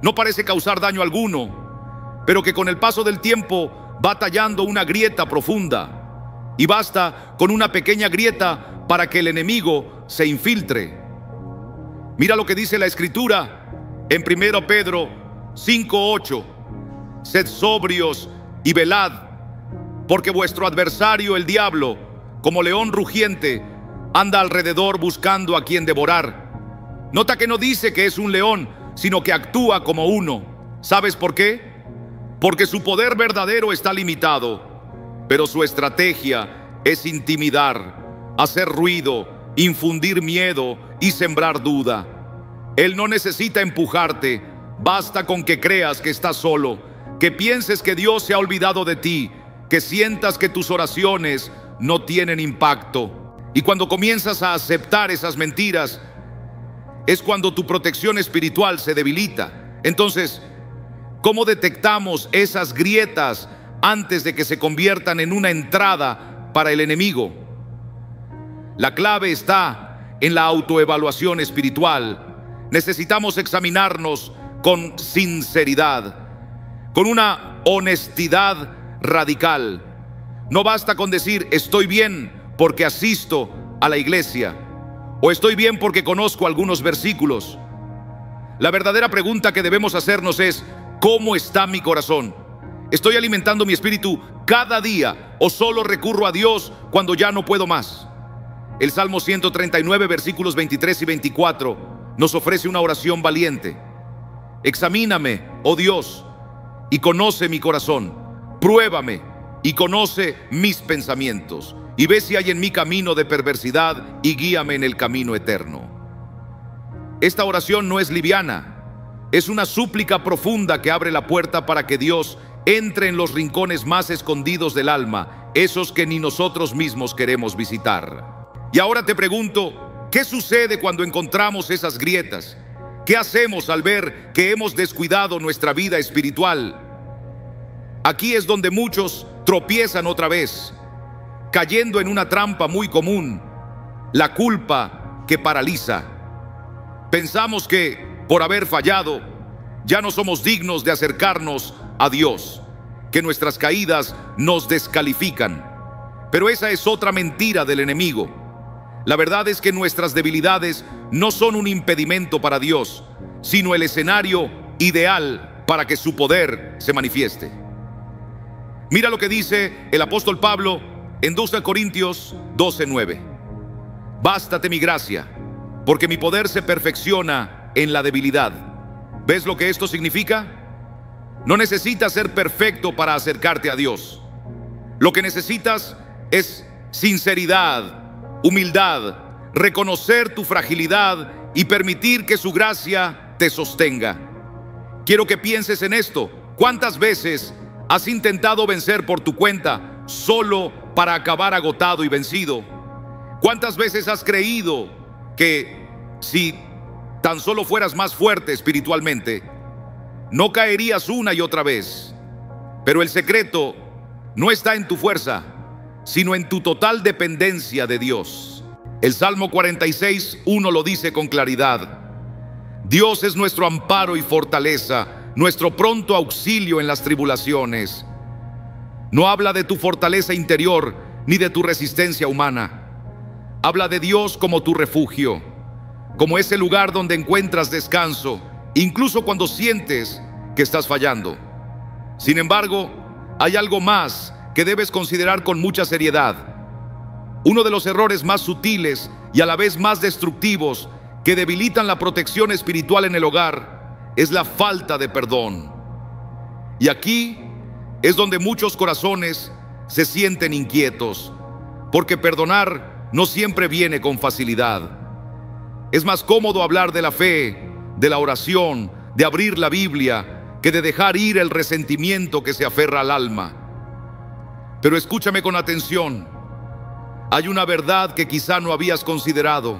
no parece causar daño alguno, pero que con el paso del tiempo va tallando una grieta profunda, y basta con una pequeña grieta para que el enemigo se infiltre. Mira lo que dice la Escritura en 1 Pedro 5:8: sed sobrios y velad, porque vuestro adversario el diablo, como león rugiente, anda alrededor buscando a quien devorar. Nota que no dice que es un león, sino que actúa como uno. ¿Sabes por qué? Porque su poder verdadero está limitado, pero su estrategia es intimidar, hacer ruido, infundir miedo y sembrar duda. Él no necesita empujarte, basta con que creas que estás solo, que pienses que Dios se ha olvidado de ti, que sientas que tus oraciones no tienen impacto. Y cuando comienzas a aceptar esas mentiras, es cuando tu protección espiritual se debilita. Entonces, ¿cómo detectamos esas grietas antes de que se conviertan en una entrada para el enemigo? La clave está en la autoevaluación espiritual. Necesitamos examinarnos con sinceridad, con una honestidad radical. No basta con decir estoy bien porque asisto a la iglesia, o estoy bien porque conozco algunos versículos. La verdadera pregunta que debemos hacernos es: ¿cómo está mi corazón? ¿Estoy alimentando mi espíritu cada día o solo recurro a Dios cuando ya no puedo más? El Salmo 139, versículos 23 y 24 nos ofrece una oración valiente. Examíname, oh Dios, y conoce mi corazón. Pruébame y conoce mis pensamientos, y ve si hay en mí camino de perversidad y guíame en el camino eterno. Esta oración no es liviana, es una súplica profunda que abre la puerta para que Dios entre en los rincones más escondidos del alma, esos que ni nosotros mismos queremos visitar. Y ahora te pregunto, ¿qué sucede cuando encontramos esas grietas? ¿Qué hacemos al ver que hemos descuidado nuestra vida espiritual? Aquí es donde muchos tropiezan otra vez, cayendo en una trampa muy común: la culpa que paraliza. Pensamos que por haber fallado ya no somos dignos de acercarnos a Dios, que nuestras caídas nos descalifican. Pero esa es otra mentira del enemigo. La verdad es que nuestras debilidades no son un impedimento para Dios, sino el escenario ideal para que su poder se manifieste. Mira lo que dice el apóstol Pablo en 2 Corintios 12:9: bástate mi gracia, porque mi poder se perfecciona en la debilidad. ¿Ves lo que esto significa? No necesitas ser perfecto para acercarte a Dios. Lo que necesitas es sinceridad, humildad, reconocer tu fragilidad y permitir que su gracia te sostenga. Quiero que pienses en esto. ¿Cuántas veces has intentado vencer por tu cuenta solo para acabar agotado y vencido? ¿Cuántas veces has creído que si tan solo fueras más fuerte espiritualmente, no caerías una y otra vez? Pero el secreto no está en tu fuerza, sino en tu total dependencia de Dios. El Salmo 46:1 lo dice con claridad: Dios es nuestro amparo y fortaleza, nuestro pronto auxilio en las tribulaciones. No habla de tu fortaleza interior ni de tu resistencia humana. Habla de Dios como tu refugio, como ese lugar donde encuentras descanso, incluso cuando sientes que estás fallando. Sin embargo, hay algo más que debes considerar con mucha seriedad. Uno de los errores más sutiles y a la vez más destructivos que debilitan la protección espiritual en el hogar es la falta de perdón. Y aquí es donde muchos corazones se sienten inquietos, porque perdonar no siempre viene con facilidad. Es más cómodo hablar de la fe, de la oración, de abrir la Biblia, que de dejar ir el resentimiento que se aferra al alma. Pero escúchame con atención. Hay una verdad que quizá no habías considerado.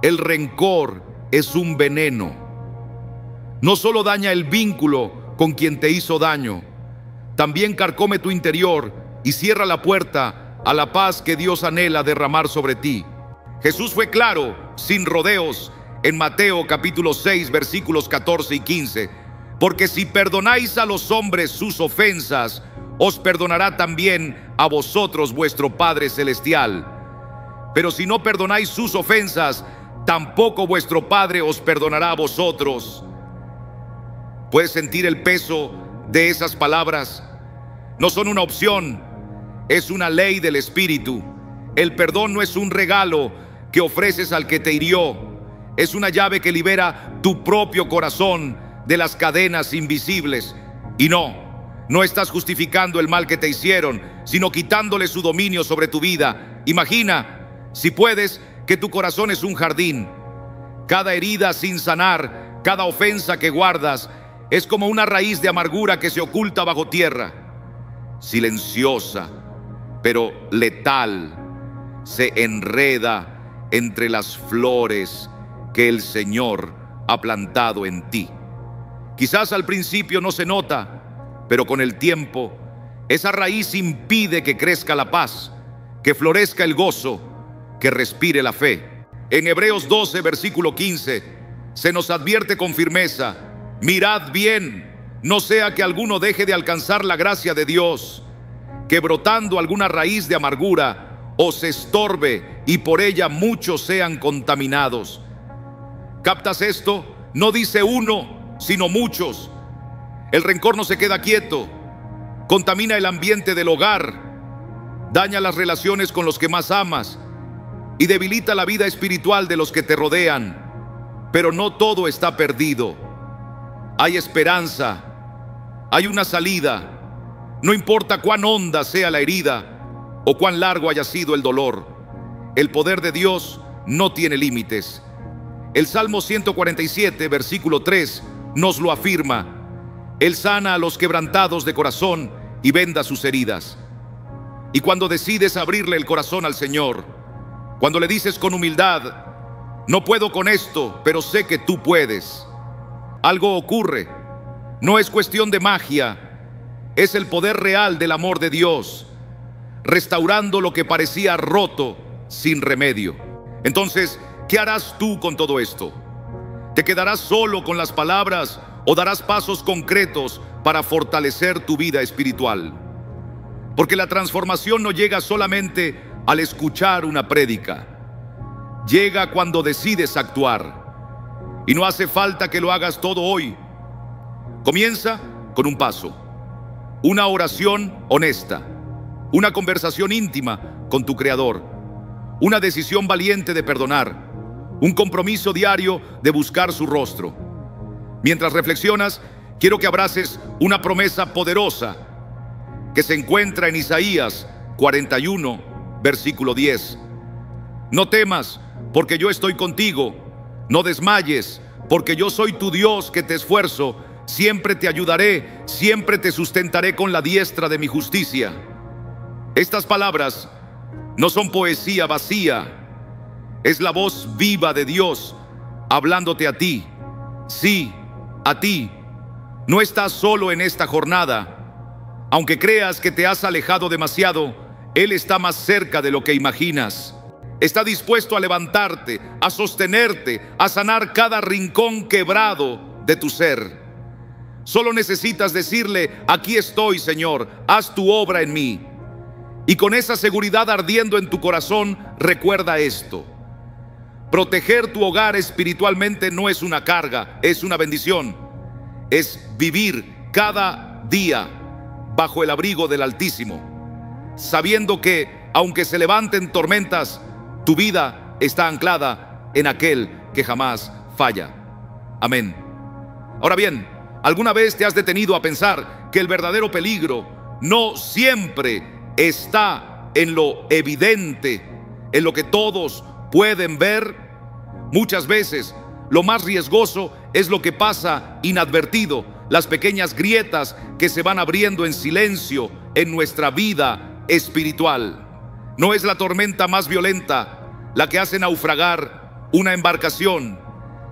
El rencor es un veneno. No solo daña el vínculo con quien te hizo daño, también carcome tu interior y cierra la puerta a la paz que Dios anhela derramar sobre ti. Jesús fue claro, sin rodeos, en Mateo capítulo 6, versículos 14 y 15. Porque si perdonáis a los hombres sus ofensas, os perdonará también a vosotros vuestro Padre Celestial. Pero si no perdonáis sus ofensas, tampoco vuestro Padre os perdonará a vosotros. ¿Puedes sentir el peso de esas palabras? No son una opción, es una ley del Espíritu. El perdón no es un regalo que ofreces al que te hirió, es una llave que libera tu propio corazón de las cadenas invisibles. Y no estás justificando el mal que te hicieron, sino quitándole su dominio sobre tu vida. Imagina, si puedes, que tu corazón es un jardín. Cada herida sin sanar, cada ofensa que guardas, es como una raíz de amargura que se oculta bajo tierra. Silenciosa, pero letal, se enreda entre las flores que el Señor ha plantado en ti. Quizás al principio no se nota, pero con el tiempo, esa raíz impide que crezca la paz, que florezca el gozo, que respire la fe. En Hebreos 12, versículo 15, se nos advierte con firmeza: mirad bien, no sea que alguno deje de alcanzar la gracia de Dios, que brotando alguna raíz de amargura os estorbe y por ella muchos sean contaminados. ¿Captas esto? No dice uno, sino muchos. El rencor no se queda quieto, contamina el ambiente del hogar, daña las relaciones con los que más amas y debilita la vida espiritual de los que te rodean. Pero no todo está perdido. Hay esperanza, hay una salida. No importa cuán honda sea la herida o cuán largo haya sido el dolor, el poder de Dios no tiene límites. El Salmo 147, versículo 3, nos lo afirma. Él sana a los quebrantados de corazón y venda sus heridas. Y cuando decides abrirle el corazón al Señor, cuando le dices con humildad: no puedo con esto, pero sé que tú puedes, algo ocurre. No es cuestión de magia, es el poder real del amor de Dios, restaurando lo que parecía roto sin remedio. Entonces, ¿qué harás tú con todo esto? ¿Te quedarás solo con las palabras o darás pasos concretos para fortalecer tu vida espiritual? Porque la transformación no llega solamente al escuchar una prédica. Llega cuando decides actuar. Y no hace falta que lo hagas todo hoy. Comienza con un paso, una oración honesta, una conversación íntima con tu Creador, una decisión valiente de perdonar, un compromiso diario de buscar su rostro. Mientras reflexionas, quiero que abraces una promesa poderosa que se encuentra en Isaías 41, versículo 10. No temas, porque yo estoy contigo. No desmayes, porque yo soy tu Dios que te esfuerzo. Siempre te ayudaré, siempre te sustentaré con la diestra de mi justicia. Estas palabras no son poesía vacía. Es la voz viva de Dios hablándote a ti. Sí, a ti. No estás solo en esta jornada. Aunque creas que te has alejado demasiado, Él está más cerca de lo que imaginas. Está dispuesto a levantarte, a sostenerte, a sanar cada rincón quebrado de tu ser. Solo necesitas decirle: aquí estoy, Señor, haz tu obra en mí. Y con esa seguridad ardiendo en tu corazón, recuerda esto: proteger tu hogar espiritualmente no es una carga, es una bendición. Es vivir cada día bajo el abrigo del Altísimo, sabiendo que, aunque se levanten tormentas, tu vida está anclada en aquel que jamás falla. Amén. Ahora bien, ¿alguna vez te has detenido a pensar que el verdadero peligro no siempre está en lo evidente, en lo que todos pueden ver? Muchas veces lo más riesgoso es lo que pasa inadvertido, las pequeñas grietas que se van abriendo en silencio en nuestra vida espiritual. No es la tormenta más violenta la que hace naufragar una embarcación,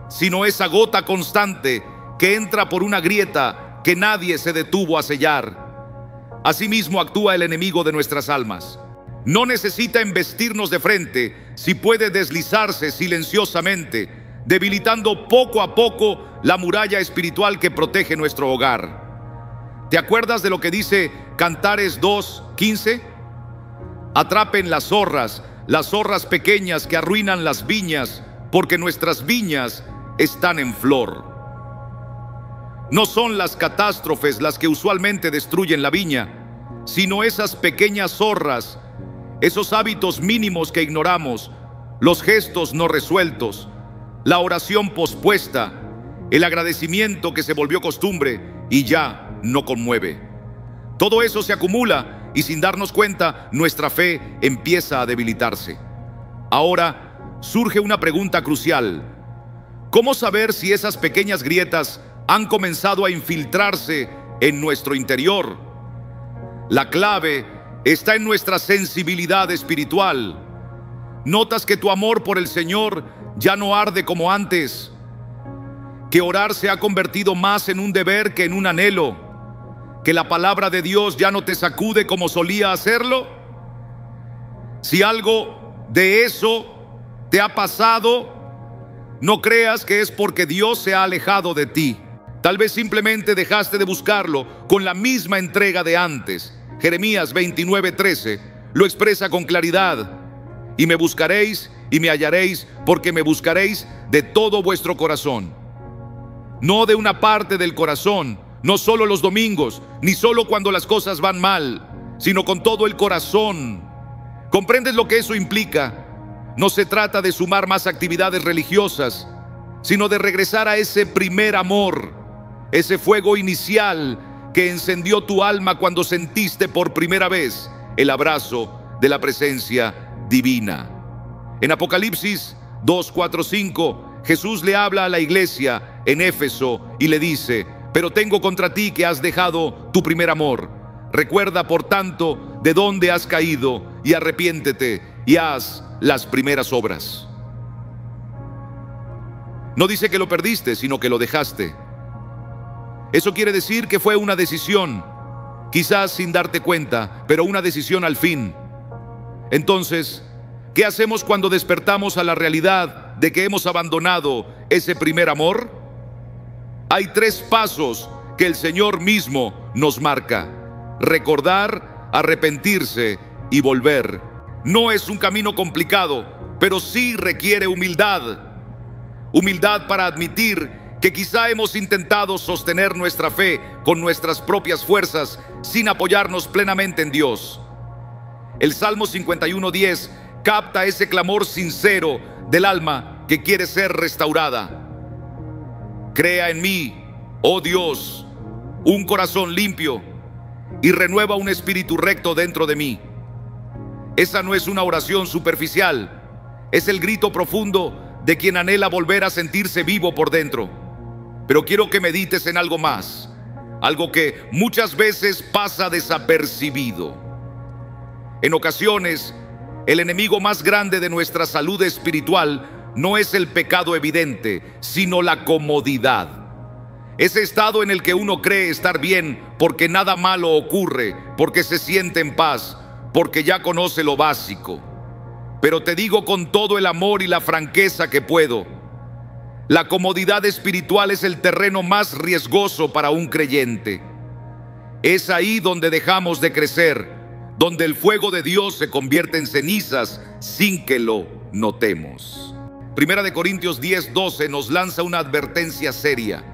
sino esa gota constante que entra por una grieta que nadie se detuvo a sellar. Asimismo actúa el enemigo de nuestras almas. No necesita embestirnos de frente si puede deslizarse silenciosamente, debilitando poco a poco la muralla espiritual que protege nuestro hogar. ¿Te acuerdas de lo que dice Cantares 2:15? Atrapen las zorras pequeñas que arruinan las viñas, porque nuestras viñas están en flor. No son las catástrofes las que usualmente destruyen la viña, sino esas pequeñas zorras, esos hábitos mínimos que ignoramos, los gestos no resueltos, la oración pospuesta, el agradecimiento que se volvió costumbre y ya no conmueve. Todo eso se acumula y sin darnos cuenta nuestra fe empieza a debilitarse. Ahora surge una pregunta crucial: ¿cómo saber si esas pequeñas grietas han comenzado a infiltrarse en nuestro interior? La clave está en nuestra sensibilidad espiritual. ¿Notas que tu amor por el Señor ya no arde como antes? ¿Que orar se ha convertido más en un deber que en un anhelo? ¿Que la palabra de Dios ya no te sacude como solía hacerlo? Si algo de eso te ha pasado, no creas que es porque Dios se ha alejado de ti. Tal vez simplemente dejaste de buscarlo con la misma entrega de antes. Jeremías 29:13 lo expresa con claridad: y me buscaréis y me hallaréis, porque me buscaréis de todo vuestro corazón. No de una parte del corazón, no solo los domingos, ni solo cuando las cosas van mal, sino con todo el corazón. ¿Comprendes lo que eso implica? No se trata de sumar más actividades religiosas, sino de regresar a ese primer amor, ese fuego inicial que encendió tu alma cuando sentiste por primera vez el abrazo de la presencia divina. En Apocalipsis 2:4-5, Jesús le habla a la iglesia en Éfeso y le dice: pero tengo contra ti que has dejado tu primer amor. Recuerda, por tanto, de dónde has caído y arrepiéntete y haz las primeras obras. No dice que lo perdiste, sino que lo dejaste. Eso quiere decir que fue una decisión, quizás sin darte cuenta, pero una decisión al fin. Entonces, ¿qué hacemos cuando despertamos a la realidad de que hemos abandonado ese primer amor? Hay 3 pasos que el Señor mismo nos marca: recordar, arrepentirse y volver. No es un camino complicado, pero sí requiere humildad. Humildad para admitir que quizá hemos intentado sostener nuestra fe con nuestras propias fuerzas sin apoyarnos plenamente en Dios. El Salmo 51:10 capta ese clamor sincero del alma que quiere ser restaurada. Crea en mí, oh Dios, un corazón limpio y renueva un espíritu recto dentro de mí. Esa no es una oración superficial, es el grito profundo de quien anhela volver a sentirse vivo por dentro. Pero quiero que medites en algo más, algo que muchas veces pasa desapercibido. En ocasiones, el enemigo más grande de nuestra salud espiritual no es el pecado evidente, sino la comodidad. Ese estado en el que uno cree estar bien porque nada malo ocurre, porque se siente en paz, porque ya conoce lo básico. Pero te digo con todo el amor y la franqueza que puedo, La comodidad espiritual es el terreno más riesgoso para un creyente. Es ahí donde dejamos de crecer, donde el fuego de Dios se convierte en cenizas sin que lo notemos. Primera de Corintios 10:12 nos lanza una advertencia seria.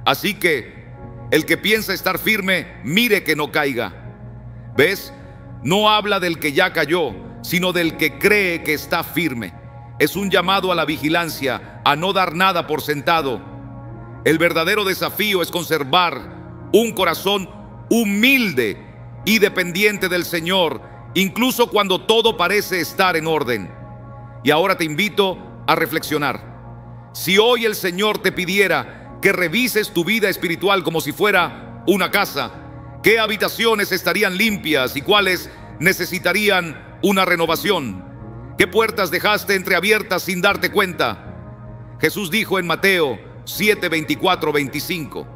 Así que el que piensa estar firme, mire que no caiga. ¿Ves? No habla del que ya cayó, sino del que cree que está firme. Es un llamado a la vigilancia, a no dar nada por sentado. El verdadero desafío es conservar un corazón humilde y dependiente del Señor, incluso cuando todo parece estar en orden. Y ahora te invito a reflexionar. Si hoy el Señor te pidiera que revises tu vida espiritual como si fuera una casa, ¿qué habitaciones estarían limpias y cuáles necesitarían una renovación? ¿Qué puertas dejaste entreabiertas sin darte cuenta? Jesús dijo en Mateo 7:24-25: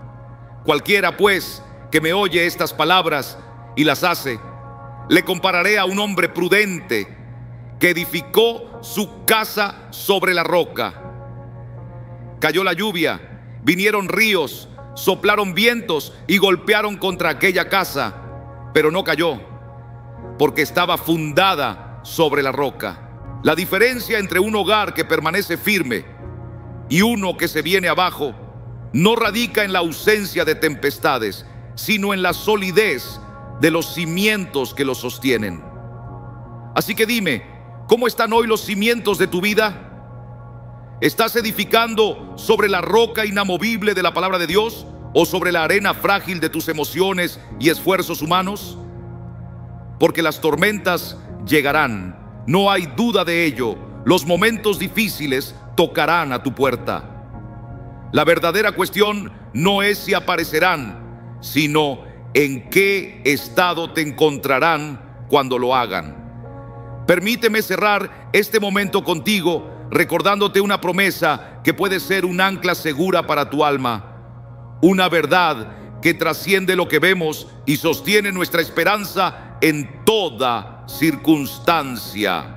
cualquiera pues que me oye estas palabras y las hace, le compararé a un hombre prudente que edificó su casa sobre la roca. Cayó la lluvia, vinieron ríos, soplaron vientos y golpearon contra aquella casa, pero no cayó, porque estaba fundada sobre la roca. La diferencia entre un hogar que permanece firme y uno que se viene abajo no radica en la ausencia de tempestades, sino en la solidez de los cimientos que lo sostienen. Así que dime, ¿cómo están hoy los cimientos de tu vida? ¿Estás edificando sobre la roca inamovible de la palabra de Dios o sobre la arena frágil de tus emociones y esfuerzos humanos? Porque las tormentas llegarán, no hay duda de ello. Los momentos difíciles tocarán a tu puerta. La verdadera cuestión no es si aparecerán, sino en qué estado te encontrarán cuando lo hagan. Permíteme cerrar este momento contigo recordándote una promesa que puede ser un ancla segura para tu alma, una verdad que trasciende lo que vemos y sostiene nuestra esperanza en toda circunstancia.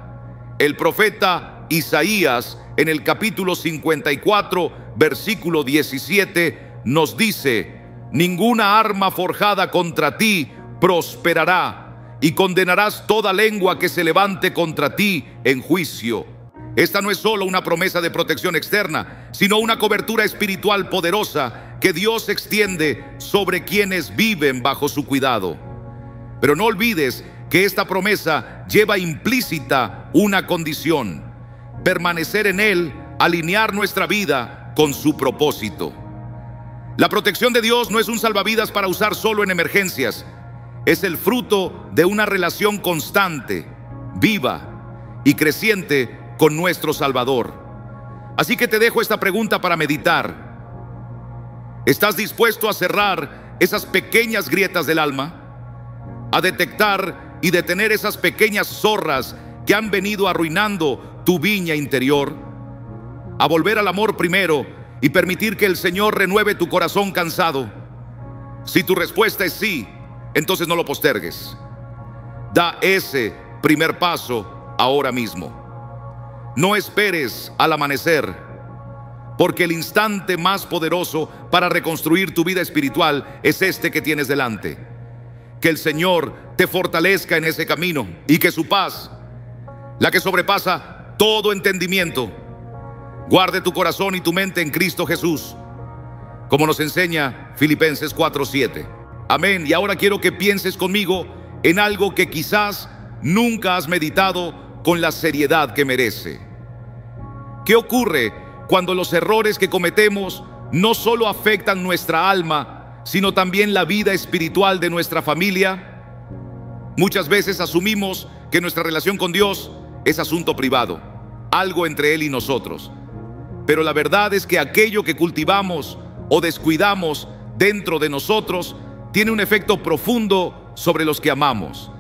El profeta Isaías, en el capítulo 54, versículo 17, nos dice: ninguna arma forjada contra ti prosperará, y condenarás toda lengua que se levante contra ti en juicio. Esta no es solo una promesa de protección externa, sino una cobertura espiritual poderosa que Dios extiende sobre quienes viven bajo su cuidado. Pero no olvides que esta promesa lleva implícita una condición: permanecer en Él, alinear nuestra vida con su propósito. La protección de Dios no es un salvavidas para usar solo en emergencias. Es el fruto de una relación constante, viva y creciente con nuestro Salvador. Así que te dejo esta pregunta para meditar. ¿Estás dispuesto a cerrar esas pequeñas grietas del alma? ¿A detectar y detener esas pequeñas zorras que han venido arruinando tu viña interior? ¿A volver al amor primero y permitir que el Señor renueve tu corazón cansado? Si tu respuesta es sí, entonces no lo postergues. Da ese primer paso ahora mismo. No esperes al amanecer, porque el instante más poderoso para reconstruir tu vida espiritual es este que tienes delante. Que el Señor te fortalezca en ese camino y que su paz, la que sobrepasa todo entendimiento, guarde tu corazón y tu mente en Cristo Jesús, como nos enseña Filipenses 4:7. Amén. Y ahora quiero que pienses conmigo en algo que quizás nunca has meditado con la seriedad que merece. ¿Qué ocurre cuando los errores que cometemos no solo afectan nuestra alma, sino también la vida espiritual de nuestra familia? Muchas veces asumimos que nuestra relación con Dios es asunto privado, algo entre Él y nosotros. Pero la verdad es que aquello que cultivamos o descuidamos dentro de nosotros tiene un efecto profundo sobre los que amamos.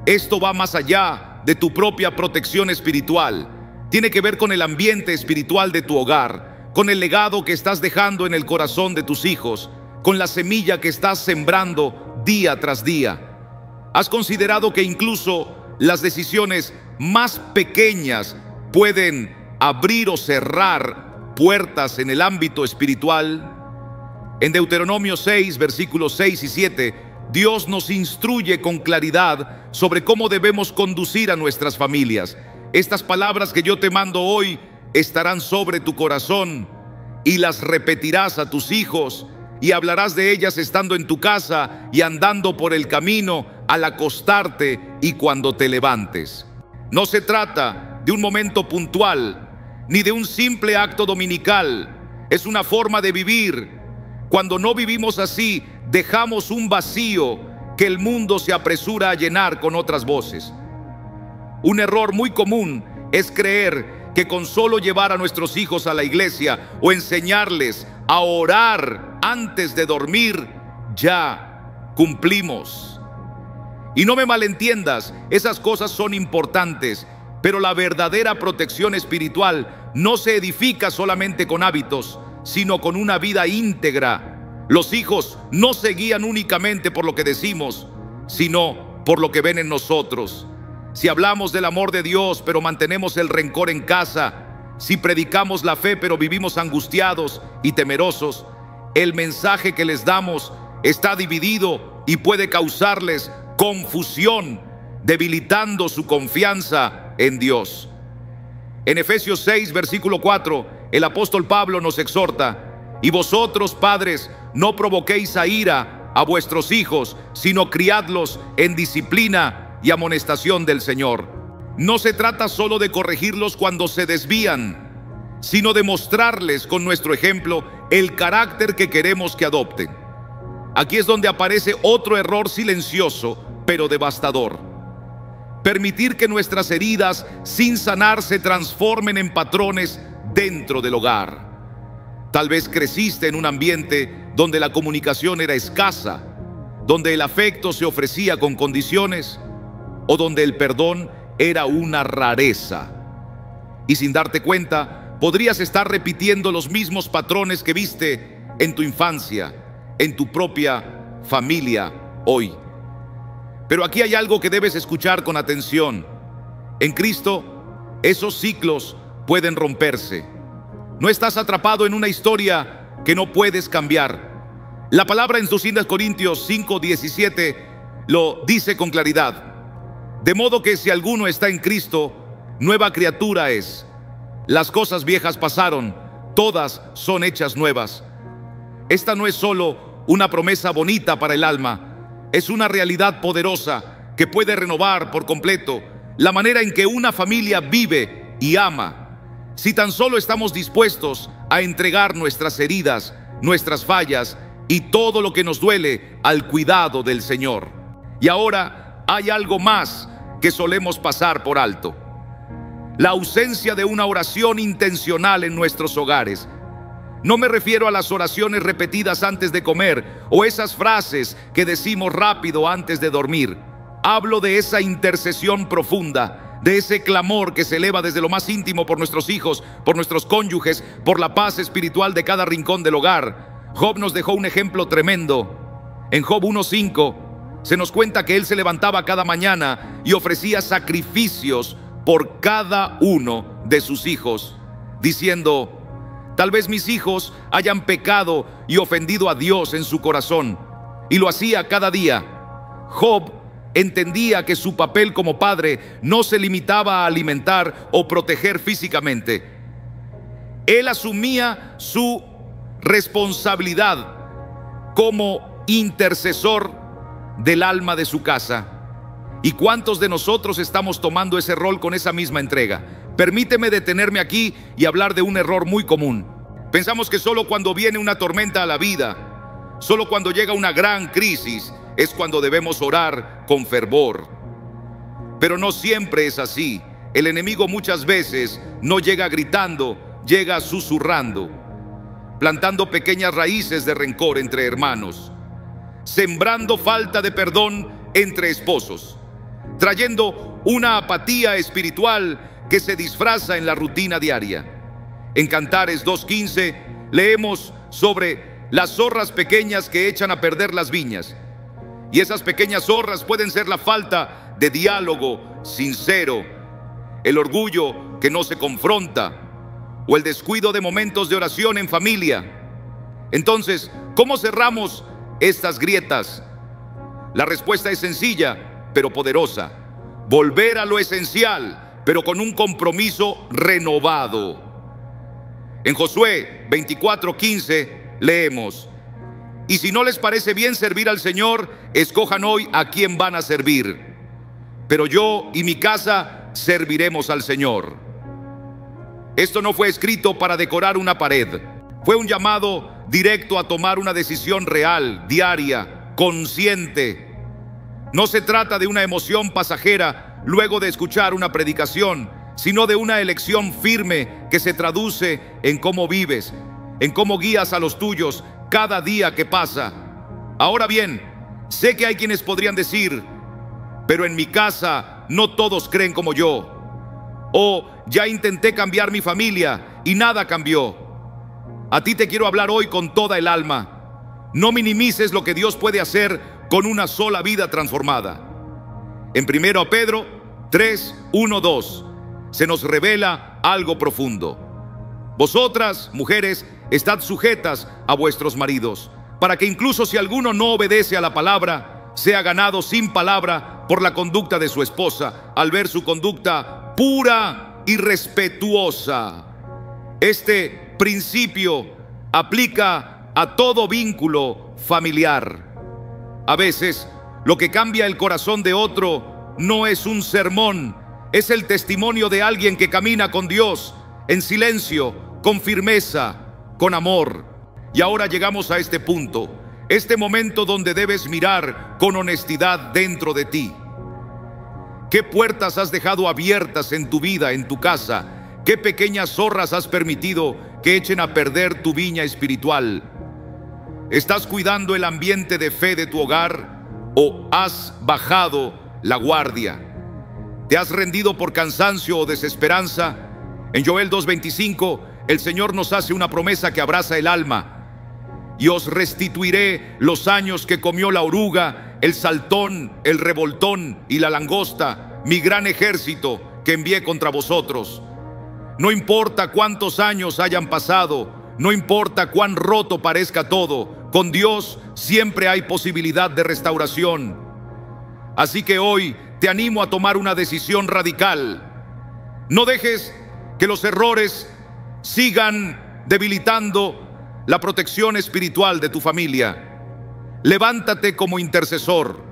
Esto va más allá de tu propia protección espiritual. Tiene que ver con el ambiente espiritual de tu hogar, con el legado que estás dejando en el corazón de tus hijos, con la semilla que estás sembrando día tras día. ¿Has considerado que incluso las decisiones más pequeñas pueden abrir o cerrar puertas en el ámbito espiritual. En Deuteronomio 6, versículos 6 y 7, Dios nos instruye con claridad sobre cómo debemos conducir a nuestras familias. Estas palabras que yo te mando hoy estarán sobre tu corazón y las repetirás a tus hijos y hablarás de ellas estando en tu casa y andando por el camino, al acostarte y cuando te levantes. No se trata de un momento puntual ni de un simple acto dominical. Es una forma de vivir. Cuando no vivimos así, dejamos un vacío que el mundo se apresura a llenar con otras voces. Un error muy común es creer que con solo llevar a nuestros hijos a la iglesia o enseñarles a orar antes de dormir, ya cumplimos. Y no me malentiendas, esas cosas son importantes, pero la verdadera protección espiritual no se edifica solamente con hábitos, sino con una vida íntegra. Los hijos no se guían únicamente por lo que decimos, sino por lo que ven en nosotros. Si hablamos del amor de Dios, pero mantenemos el rencor en casa, si predicamos la fe, pero vivimos angustiados y temerosos, el mensaje que les damos está dividido y puede causarles confusión, debilitando su confianza en Dios. En Efesios 6, versículo 4, el apóstol Pablo nos exhorta: y vosotros, padres, no provoquéis a ira a vuestros hijos, sino criadlos en disciplina y amonestación del Señor. No se trata solo de corregirlos cuando se desvían, sino de mostrarles con nuestro ejemplo el carácter que queremos que adopten. Aquí es donde aparece otro error silencioso, pero devastador: permitir que nuestras heridas sin sanar se transformen en patrones dentro del hogar. Tal vez creciste en un ambiente donde la comunicación era escasa, donde el afecto se ofrecía con condiciones, o donde el perdón era una rareza. Y sin darte cuenta, podrías estar repitiendo los mismos patrones que viste en tu infancia, en tu propia familia hoy. Pero aquí hay algo que debes escuchar con atención. En Cristo, esos ciclos pueden romperse. No estás atrapado en una historia que no puedes cambiar. La palabra en 2 Corintios 5:17 lo dice con claridad: de modo que si alguno está en Cristo, nueva criatura es. Las cosas viejas pasaron, todas son hechas nuevas. Esta no es solo una promesa bonita para el alma, es una realidad poderosa que puede renovar por completo la manera en que una familia vive y ama, si tan solo estamos dispuestos a entregar nuestras heridas, nuestras fallas y todo lo que nos duele al cuidado del Señor. Y ahora hay algo más que solemos pasar por alto: la ausencia de una oración intencional en nuestros hogares. No me refiero a las oraciones repetidas antes de comer o esas frases que decimos rápido antes de dormir. Hablo de esa intercesión profunda, de ese clamor que se eleva desde lo más íntimo por nuestros hijos, por nuestros cónyuges, por la paz espiritual de cada rincón del hogar. Job nos dejó un ejemplo tremendo. En Job 1:5 se nos cuenta que él se levantaba cada mañana y ofrecía sacrificios por cada uno de sus hijos, diciendo: tal vez mis hijos hayan pecado y ofendido a Dios en su corazón. Y lo hacía cada día. Job entendía que su papel como padre no se limitaba a alimentar o proteger físicamente. Él asumía su responsabilidad como intercesor del alma de su casa. ¿Y cuántos de nosotros estamos tomando ese rol con esa misma entrega? Permíteme detenerme aquí y hablar de un error muy común. Pensamos que solo cuando viene una tormenta a la vida, solo cuando llega una gran crisis, es cuando debemos orar con fervor. Pero no siempre es así. El enemigo muchas veces no llega gritando, llega susurrando, plantando pequeñas raíces de rencor entre hermanos, sembrando falta de perdón entre esposos, trayendo una apatía espiritual que se disfraza en la rutina diaria. En Cantares 2:15 leemos sobre las zorras pequeñas que echan a perder las viñas. Y esas pequeñas zorras pueden ser la falta de diálogo sincero, el orgullo que no se confronta, o el descuido de momentos de oración en familia. Entonces, ¿cómo cerramos estas grietas? La respuesta es sencilla, pero poderosa. Volver a lo esencial, pero con un compromiso renovado. En Josué 24:15 leemos: y si no les parece bien servir al Señor, escojan hoy a quién van a servir. Pero yo y mi casa serviremos al Señor. Esto no fue escrito para decorar una pared. Fue un llamado directo a tomar una decisión real, diaria, consciente. No se trata de una emoción pasajera luego de escuchar una predicación, sino de una elección firme que se traduce en cómo vives, en cómo guías a los tuyos cada día que pasa. Ahora bien, sé que hay quienes podrían decir: pero en mi casa no todos creen como yo. O ya intenté cambiar mi familia y nada cambió. A ti te quiero hablar hoy con toda el alma. No minimices lo que Dios puede hacer con una sola vida transformada. En 1 Pedro 3, 1, 2 se nos revela algo profundo. Vosotras, mujeres, estad sujetas a vuestros maridos, para que incluso si alguno no obedece a la palabra, sea ganado sin palabra por la conducta de su esposa, al ver su conducta pura y respetuosa. Este principio aplica a todo vínculo familiar. A veces, lo que cambia el corazón de otro no es un sermón, es el testimonio de alguien que camina con Dios, en silencio, con firmeza, con amor. Y ahora llegamos a este punto, este momento donde debes mirar con honestidad dentro de ti. ¿Qué puertas has dejado abiertas en tu vida, en tu casa? ¿Qué pequeñas zorras has permitido que echen a perder tu viña espiritual? ¿Estás cuidando el ambiente de fe de tu hogar o has bajado la guardia? ¿Te has rendido por cansancio o desesperanza? En Joel 2:25, el Señor nos hace una promesa que abraza el alma. Y os restituiré los años que comió la oruga, el saltón, el revoltón y la langosta, mi gran ejército que envié contra vosotros. No importa cuántos años hayan pasado, no importa cuán roto parezca todo, con Dios siempre hay posibilidad de restauración. Así que hoy te animo a tomar una decisión radical. No dejes que los errores sigan debilitando la protección espiritual de tu familia. Levántate como intercesor,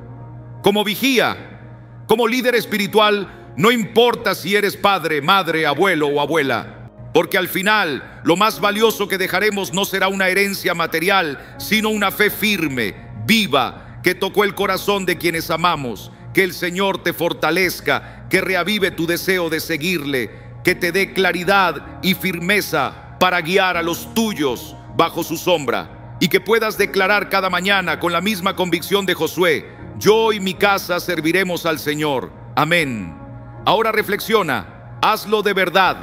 como vigía, como líder espiritual. No importa si eres padre, madre, abuelo o abuela, porque al final lo más valioso que dejaremos no será una herencia material, sino una fe firme, viva, que tocó el corazón de quienes amamos. Que el Señor te fortalezca, que reavive tu deseo de seguirle, que te dé claridad y firmeza para guiar a los tuyos bajo su sombra, y que puedas declarar cada mañana con la misma convicción de Josué: yo y mi casa serviremos al Señor. Amén. Ahora reflexiona, hazlo de verdad.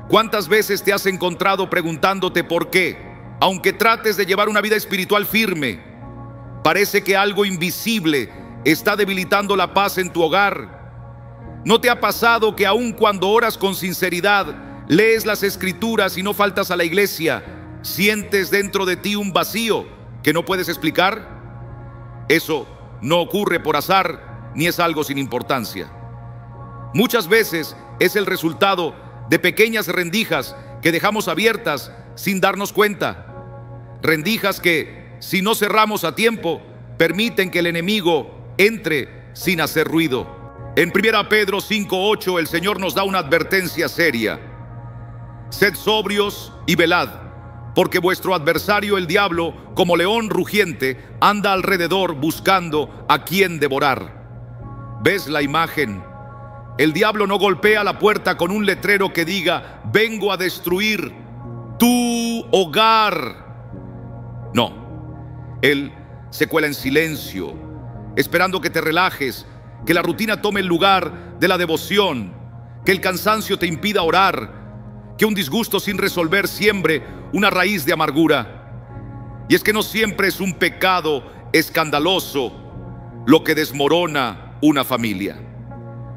¿Cuántas veces te has encontrado preguntándote por qué, aunque trates de llevar una vida espiritual firme, parece que algo invisible está debilitando la paz en tu hogar? ¿No te ha pasado que aun cuando oras con sinceridad, lees las Escrituras y no faltas a la iglesia, sientes dentro de ti un vacío que no puedes explicar? Eso no ocurre por azar ni es algo sin importancia. Muchas veces es el resultado de pequeñas rendijas que dejamos abiertas sin darnos cuenta. Rendijas que, si no cerramos a tiempo, permiten que el enemigo entre sin hacer ruido. En 1 Pedro 5:8 el Señor nos da una advertencia seria: sed sobrios y velad, porque vuestro adversario el diablo, como león rugiente, anda alrededor buscando a quien devorar. ¿Ves la imagen? El diablo no golpea la puerta con un letrero que diga: vengo a destruir tu hogar. No, él se cuela en silencio, esperando que te relajes, que la rutina tome el lugar de la devoción, que el cansancio te impida orar, que un disgusto sin resolver siembre una raíz de amargura. Y es que no siempre es un pecado escandaloso lo que desmorona una familia.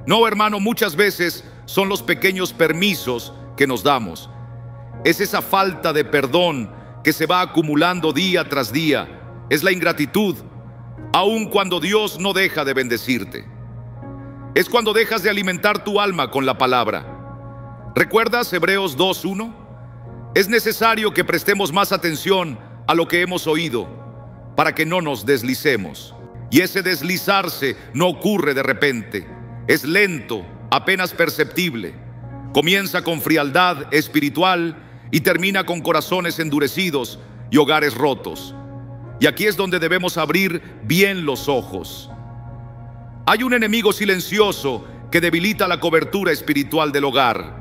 No, hermano, muchas veces son los pequeños permisos que nos damos. Es esa falta de perdón que se va acumulando día tras día. Es la ingratitud, aun cuando Dios no deja de bendecirte. Es cuando dejas de alimentar tu alma con la palabra. ¿Recuerdas Hebreos 2:1? Es necesario que prestemos más atención a lo que hemos oído para que no nos deslicemos. Y ese deslizarse no ocurre de repente. Es lento, apenas perceptible. Comienza con frialdad espiritual y termina con corazones endurecidos y hogares rotos. Y aquí es donde debemos abrir bien los ojos. Hay un enemigo silencioso que debilita la cobertura espiritual del hogar.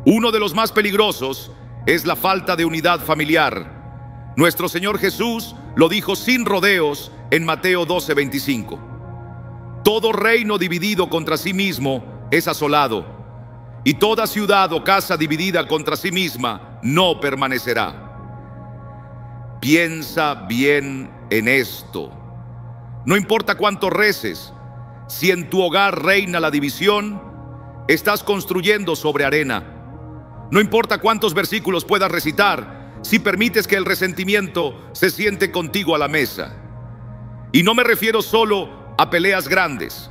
Uno de los más peligrosos es la falta de unidad familiar. Nuestro Señor Jesús lo dijo sin rodeos en Mateo 12:25. Todo reino dividido contra sí mismo es asolado, y toda ciudad o casa dividida contra sí misma no permanecerá. Piensa bien en esto. No importa cuánto reces, si en tu hogar reina la división, estás construyendo sobre arena. No importa cuántos versículos puedas recitar, si permites que el resentimiento se siente contigo a la mesa. Y no me refiero solo a peleas grandes.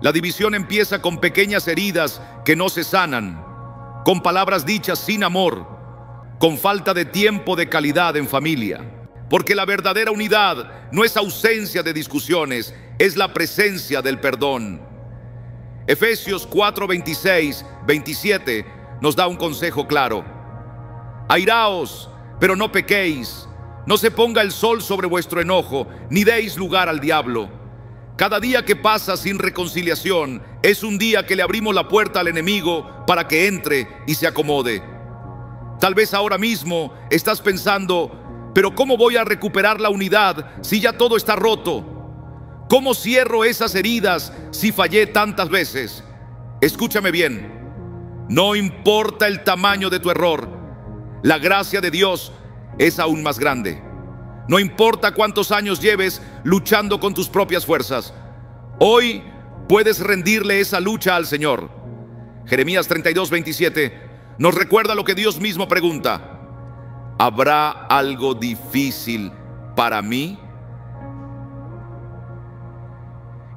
La división empieza con pequeñas heridas que no se sanan, con palabras dichas sin amor, con falta de tiempo de calidad en familia. Porque la verdadera unidad no es ausencia de discusiones, es la presencia del perdón. Efesios 4:26-27 nos da un consejo claro. Airaos, pero no pequéis. No se ponga el sol sobre vuestro enojo, ni deis lugar al diablo. Cada día que pasa sin reconciliación es un día que le abrimos la puerta al enemigo para que entre y se acomode. Tal vez ahora mismo estás pensando, pero ¿cómo voy a recuperar la unidad si ya todo está roto? ¿Cómo cierro esas heridas si fallé tantas veces? Escúchame bien. No importa el tamaño de tu error, la gracia de Dios es aún más grande. No importa cuántos años lleves luchando con tus propias fuerzas, hoy puedes rendirle esa lucha al Señor. Jeremías 32:27 nos recuerda lo que Dios mismo pregunta: ¿habrá algo difícil para mí?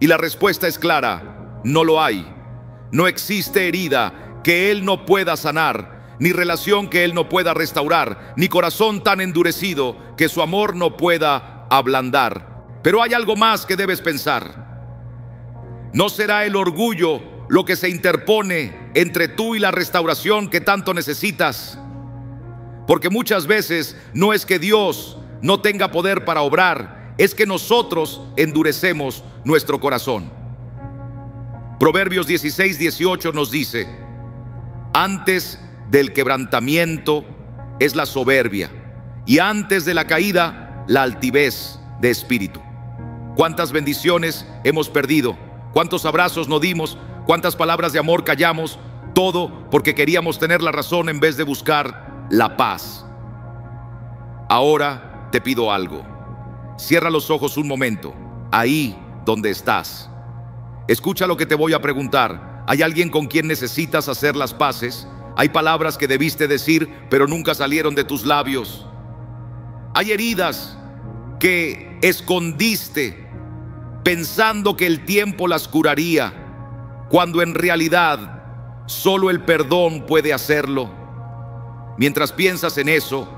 Y la respuesta es clara: no lo hay. No existe herida que Él no pueda sanar, ni relación que Él no pueda restaurar, ni corazón tan endurecido que su amor no pueda ablandar. Pero hay algo más que debes pensar. ¿No será el orgullo lo que se interpone entre tú y la restauración que tanto necesitas? Porque muchas veces no es que Dios no tenga poder para obrar, es que nosotros endurecemos nuestro corazón. Proverbios 16:18 nos dice: antes del quebrantamiento es la soberbia, y antes de la caída la altivez de espíritu. ¿Cuántas bendiciones hemos perdido? ¿Cuántos abrazos no dimos? ¿Cuántas palabras de amor callamos? Todo porque queríamos tener la razón en vez de buscar la paz. Ahora te pido algo. Cierra los ojos un momento, ahí donde estás. Escucha lo que te voy a preguntar. ¿Hay alguien con quien necesitas hacer las paces? Hay palabras que debiste decir, pero nunca salieron de tus labios. Hay heridas que escondiste pensando que el tiempo las curaría, cuando en realidad solo el perdón puede hacerlo. Mientras piensas en eso,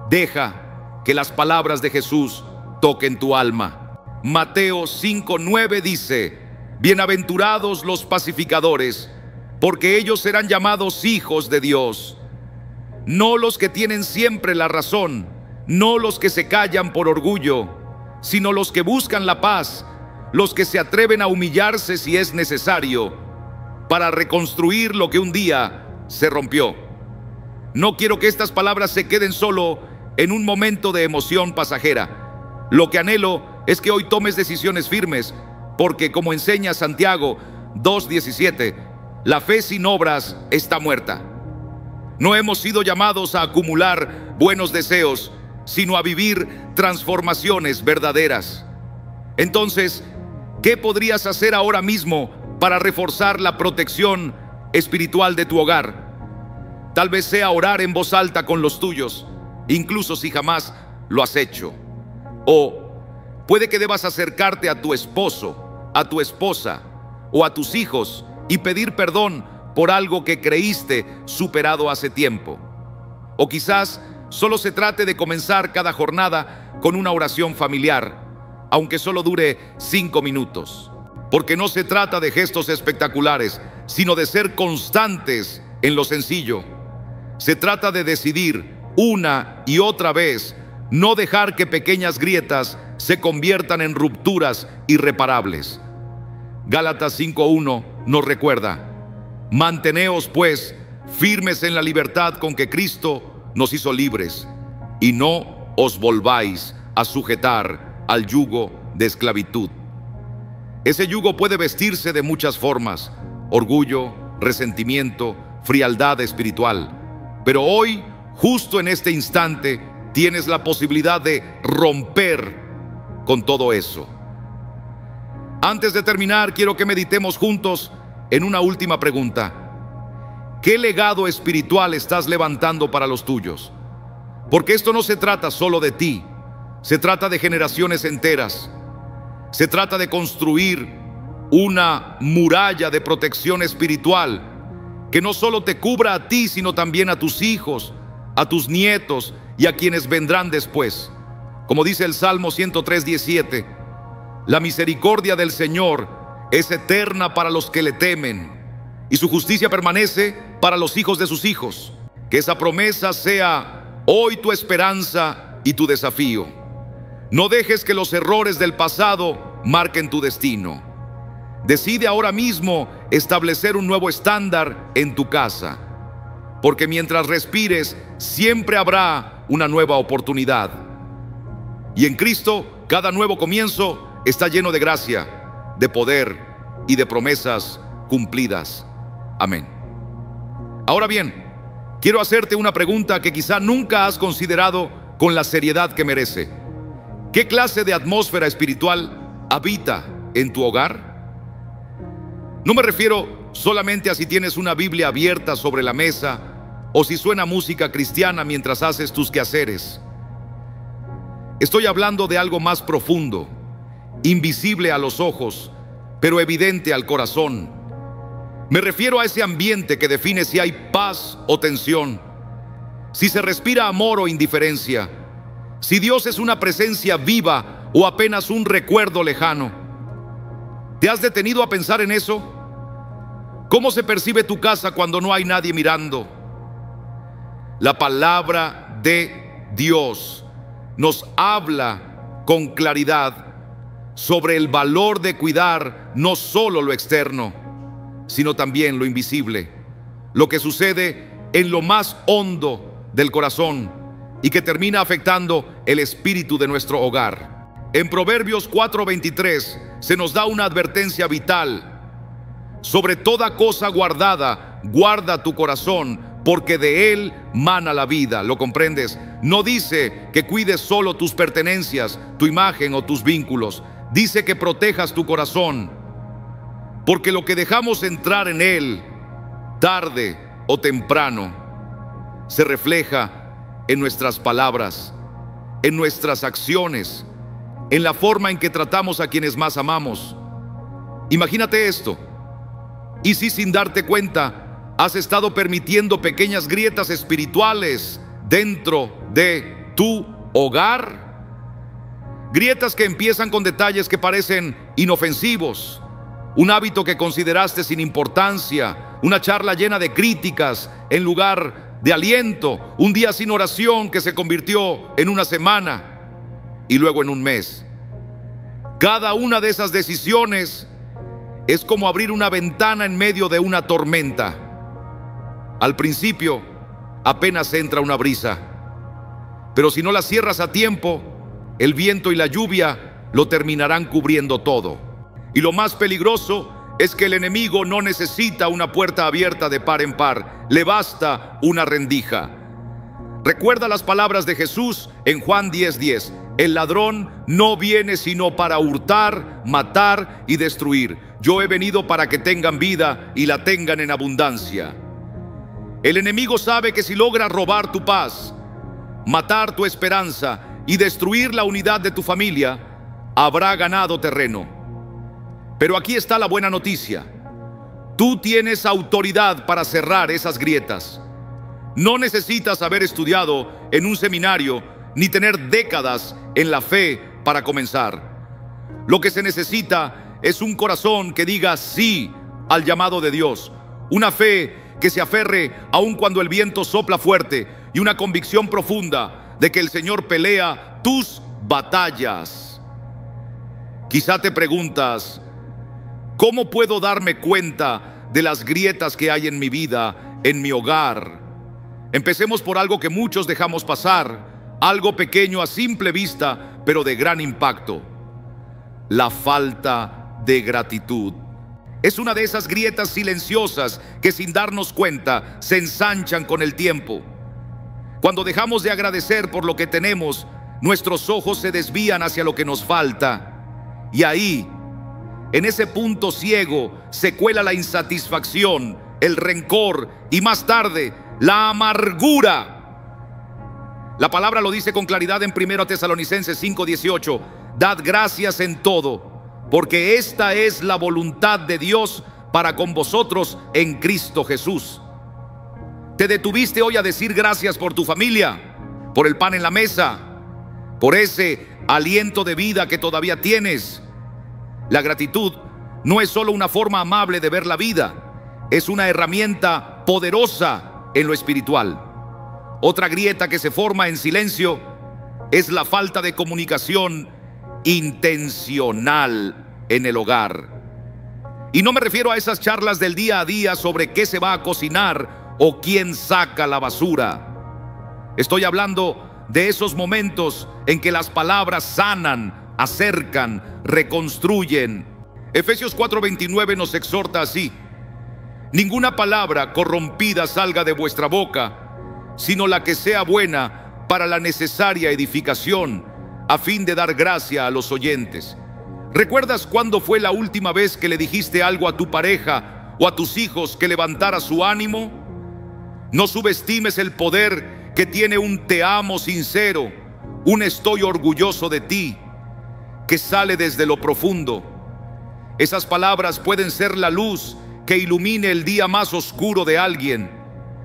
deja que las palabras de Jesús toquen tu alma. Mateo 5:9 dice: bienaventurados los pacificadores, porque ellos serán llamados hijos de Dios. No los que tienen siempre la razón, no los que se callan por orgullo, sino los que buscan la paz, los que se atreven a humillarse si es necesario, para reconstruir lo que un día se rompió. No quiero que estas palabras se queden solo en un momento de emoción pasajera. Lo que anhelo es que hoy tomes decisiones firmes, porque como enseña Santiago 2:17, la fe sin obras está muerta. No hemos sido llamados a acumular buenos deseos, sino a vivir transformaciones verdaderas. Entonces, ¿qué podrías hacer ahora mismo para reforzar la protección espiritual de tu hogar? Tal vez sea orar en voz alta con los tuyos, incluso si jamás lo has hecho. O puede que debas acercarte a tu esposo, a tu esposa o a tus hijos y pedir perdón por algo que creíste superado hace tiempo. O quizás solo se trate de comenzar cada jornada con una oración familiar, aunque solo dure 5 minutos. Porque no se trata de gestos espectaculares, sino de ser constantes en lo sencillo. Se trata de decidir una y otra vez no dejar que pequeñas grietas se conviertan en rupturas irreparables. Gálatas 5:1 nos recuerda: manteneos pues firmes en la libertad con que Cristo nos hizo libres, y no os volváis a sujetar al yugo de esclavitud. Ese yugo puede vestirse de muchas formas: orgullo, resentimiento, frialdad espiritual. Pero hoy, justo en este instante, tienes la posibilidad de romper con todo eso. Antes de terminar, quiero que meditemos juntos en una última pregunta. ¿Qué legado espiritual estás levantando para los tuyos? Porque esto no se trata solo de ti, se trata de generaciones enteras. Se trata de construir una muralla de protección espiritual que no solo te cubra a ti, sino también a tus hijos, a tus nietos y a quienes vendrán después. Como dice el Salmo 103:17, la misericordia del Señor es eterna para los que le temen, y su justicia permanece para los hijos de sus hijos. Que esa promesa sea hoy tu esperanza y tu desafío. No dejes que los errores del pasado marquen tu destino. Decide ahora mismo establecer un nuevo estándar en tu casa, porque mientras respires siempre habrá una nueva oportunidad. Y en Cristo cada nuevo comienzo está lleno de gracia, de poder y de promesas cumplidas. Amén. Ahora bien, quiero hacerte una pregunta que quizá nunca has considerado con la seriedad que merece. ¿Qué clase de atmósfera espiritual habita en tu hogar? No me refiero solamente a si tienes una Biblia abierta sobre la mesa o si suena música cristiana mientras haces tus quehaceres. Estoy hablando de algo más profundo, invisible a los ojos, pero evidente al corazón. Me refiero a ese ambiente que define si hay paz o tensión, si se respira amor o indiferencia, si Dios es una presencia viva o apenas un recuerdo lejano. ¿Te has detenido a pensar en eso? ¿Cómo se percibe tu casa cuando no hay nadie mirando? La palabra de Dios nos habla con claridad sobre el valor de cuidar no solo lo externo, sino también lo invisible, lo que sucede en lo más hondo del corazón y que termina afectando el espíritu de nuestro hogar. En Proverbios 4:23 se nos da una advertencia vital: sobre toda cosa guardada, guarda tu corazón, porque de él mana la vida. ¿Lo comprendes? No dice que cuides solo tus pertenencias, tu imagen o tus vínculos. Dice que protejas tu corazón, porque lo que dejamos entrar en él, tarde o temprano, se refleja en nuestras palabras, en nuestras acciones, en la forma en que tratamos a quienes más amamos. Imagínate esto. ¿Y si sin darte cuenta has estado permitiendo pequeñas grietas espirituales dentro de tu hogar? Grietas que empiezan con detalles que parecen inofensivos, un hábito que consideraste sin importancia, una charla llena de críticas en lugar de aliento, un día sin oración que se convirtió en una semana y luego en un mes. Cada una de esas decisiones es como abrir una ventana en medio de una tormenta. Al principio apenas entra una brisa, pero si no la cierras a tiempo, el viento y la lluvia lo terminarán cubriendo todo. Y lo más peligroso es que el enemigo no necesita una puerta abierta de par en par, le basta una rendija. Recuerda las palabras de Jesús en Juan 10:10: el ladrón no viene sino para hurtar, matar y destruir. Yo he venido para que tengan vida y la tengan en abundancia. El enemigo sabe que si logra robar tu paz, matar tu esperanza y destruir la unidad de tu familia, habrá ganado terreno. Pero aquí está la buena noticia. Tú tienes autoridad para cerrar esas grietas. No necesitas haber estudiado en un seminario ni tener décadas en la fe para comenzar. Lo que se necesita es un corazón que diga sí al llamado de Dios, una fe que se aferre aun cuando el viento sopla fuerte y una convicción profunda de que el Señor pelea tus batallas. Quizá te preguntas, ¿cómo puedo darme cuenta de las grietas que hay en mi vida, en mi hogar? Empecemos por algo que muchos dejamos pasar, algo pequeño a simple vista, pero de gran impacto: la falta de gratitud. Es una de esas grietas silenciosas que sin darnos cuenta se ensanchan con el tiempo. Cuando dejamos de agradecer por lo que tenemos, nuestros ojos se desvían hacia lo que nos falta. Y ahí, en ese punto ciego, se cuela la insatisfacción, el rencor y más tarde, la amargura. La palabra lo dice con claridad en 1 Tesalonicenses 5:18. Dad gracias en todo, porque esta es la voluntad de Dios para con vosotros en Cristo Jesús. ¿Te detuviste hoy a decir gracias por tu familia, por el pan en la mesa, por ese aliento de vida que todavía tienes? La gratitud no es solo una forma amable de ver la vida, es una herramienta poderosa en lo espiritual. Otra grieta que se forma en silencio es la falta de comunicación intencional en el hogar. Y no me refiero a esas charlas del día a día sobre qué se va a cocinar o quién saca la basura. Estoy hablando de esos momentos en que las palabras sanan, acercan, reconstruyen. Efesios 4:29 nos exhorta así: ninguna palabra corrompida salga de vuestra boca, sino la que sea buena para la necesaria edificación, a fin de dar gracia a los oyentes. ¿Recuerdas cuándo fue la última vez que le dijiste algo a tu pareja o a tus hijos que levantara su ánimo? No subestimes el poder que tiene un te amo sincero, un estoy orgulloso de ti, que sale desde lo profundo. Esas palabras pueden ser la luz que ilumine el día más oscuro de alguien.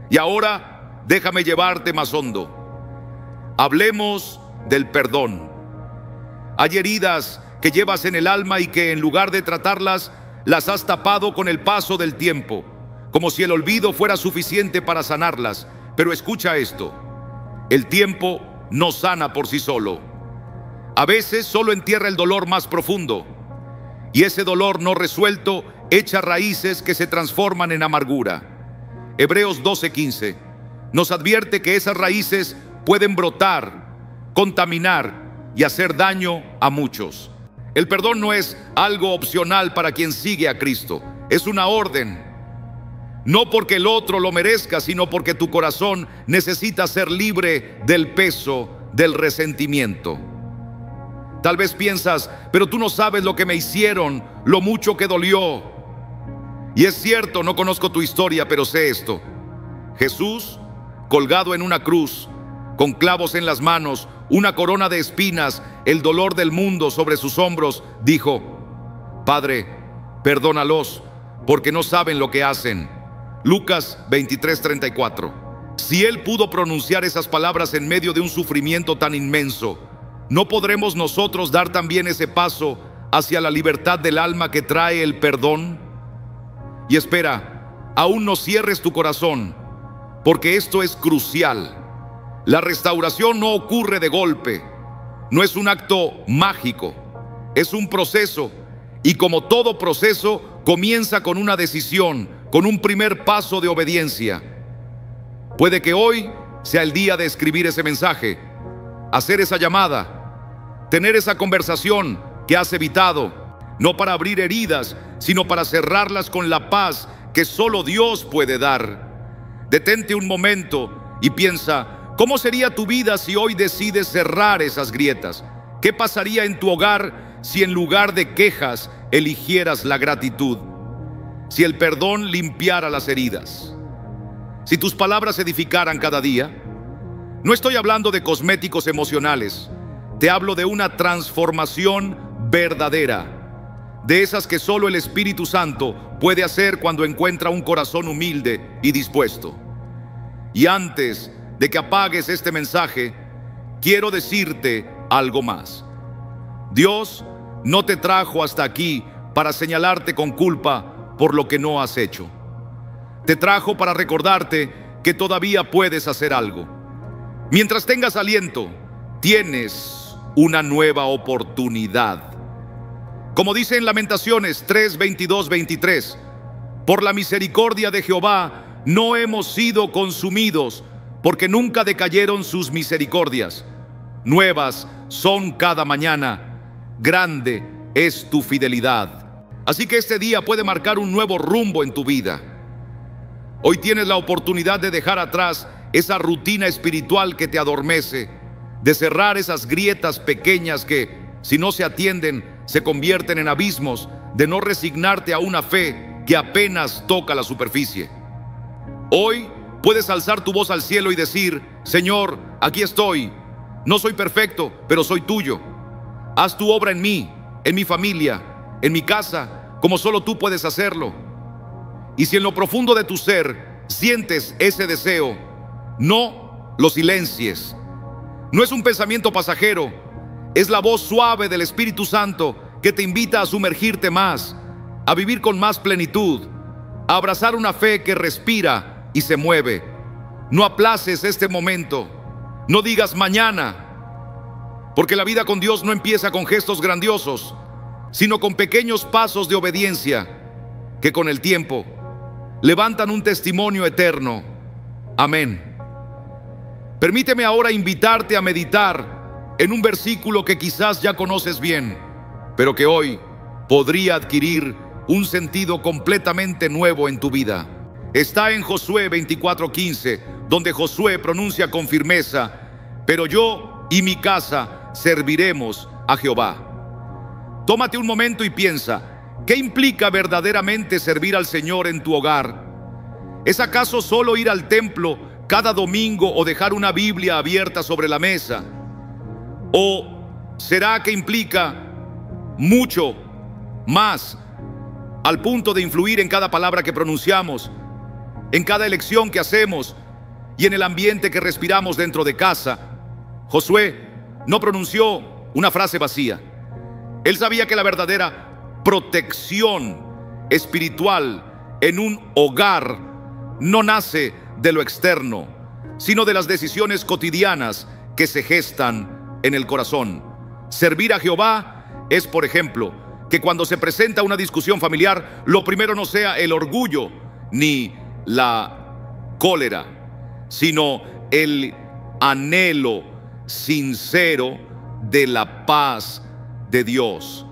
Y ahora déjame llevarte más hondo. Hablemos del perdón. Hay heridas que llevas en el alma y que en lugar de tratarlas, las has tapado con el paso del tiempo, como si el olvido fuera suficiente para sanarlas. Pero escucha esto: el tiempo no sana por sí solo. A veces solo entierra el dolor más profundo, y ese dolor no resuelto echa raíces que se transforman en amargura. Hebreos 12:15 nos advierte que esas raíces pueden brotar, contaminar y hacer daño a muchos. El perdón no es algo opcional para quien sigue a Cristo, es una orden. No porque el otro lo merezca, sino porque tu corazón necesita ser libre del peso del resentimiento. Tal vez piensas, pero tú no sabes lo que me hicieron, lo mucho que dolió. Y es cierto, no conozco tu historia, pero sé esto: Jesús, colgado en una cruz, con clavos en las manos, una corona de espinas, el dolor del mundo sobre sus hombros, dijo: Padre, perdónalos, porque no saben lo que hacen. Lucas 23:34. Si Él pudo pronunciar esas palabras en medio de un sufrimiento tan inmenso, ¿no podremos nosotros dar también ese paso hacia la libertad del alma que trae el perdón? Y espera, aún no cierres tu corazón, porque esto es crucial. La restauración no ocurre de golpe, no es un acto mágico, es un proceso, y como todo proceso, comienza con una decisión, con un primer paso de obediencia. Puede que hoy sea el día de escribir ese mensaje, hacer esa llamada, tener esa conversación que has evitado, no para abrir heridas, sino para cerrarlas con la paz que solo Dios puede dar. Detente un momento y piensa: ¿cómo sería tu vida si hoy decides cerrar esas grietas? ¿Qué pasaría en tu hogar si en lugar de quejas eligieras la gratitud? Si el perdón limpiara las heridas, si tus palabras edificaran cada día? No estoy hablando de cosméticos emocionales, te hablo de una transformación verdadera, de esas que solo el Espíritu Santo puede hacer cuando encuentra un corazón humilde y dispuesto. Y antes de que apagues este mensaje, quiero decirte algo más. Dios no te trajo hasta aquí para señalarte con culpa por lo que no has hecho. Te trajo para recordarte que todavía puedes hacer algo. Mientras tengas aliento, tienes una nueva oportunidad. Como dice en Lamentaciones 3, 22, 23, por la misericordia de Jehová no hemos sido consumidos, porque nunca decayeron sus misericordias. Nuevas son cada mañana, grande es tu fidelidad. Así que este día puede marcar un nuevo rumbo en tu vida. Hoy tienes la oportunidad de dejar atrás esa rutina espiritual que te adormece, de cerrar esas grietas pequeñas que, si no se atienden, se convierten en abismos, de no resignarte a una fe que apenas toca la superficie. Hoy puedes alzar tu voz al cielo y decir: Señor, aquí estoy. No soy perfecto, pero soy tuyo. Haz tu obra en mí, en mi familia, en mi casa, como solo tú puedes hacerlo. Y si en lo profundo de tu ser sientes ese deseo, no lo silencies. No es un pensamiento pasajero, es la voz suave del Espíritu Santo que te invita a sumergirte más, a vivir con más plenitud, a abrazar una fe que respira y se mueve. No aplaces este momento, no digas mañana, porque la vida con Dios no empieza con gestos grandiosos, sino con pequeños pasos de obediencia que con el tiempo levantan un testimonio eterno. Amén. Permíteme ahora invitarte a meditar en un versículo que quizás ya conoces bien, pero que hoy podría adquirir un sentido completamente nuevo en tu vida. Está en Josué 24:15, donde Josué pronuncia con firmeza: pero yo y mi casa serviremos a Jehová. Tómate un momento y piensa, ¿qué implica verdaderamente servir al Señor en tu hogar? ¿Es acaso solo ir al templo cada domingo o dejar una Biblia abierta sobre la mesa? ¿O será que implica mucho más, al punto de influir en cada palabra que pronunciamos, en cada elección que hacemos y en el ambiente que respiramos dentro de casa? Josué no pronunció una frase vacía. Él sabía que la verdadera protección espiritual en un hogar no nace de lo externo, sino de las decisiones cotidianas que se gestan en el corazón. Servir a Jehová es, por ejemplo, que cuando se presenta una discusión familiar, lo primero no sea el orgullo ni la cólera, sino el anhelo sincero de la paz de Dios.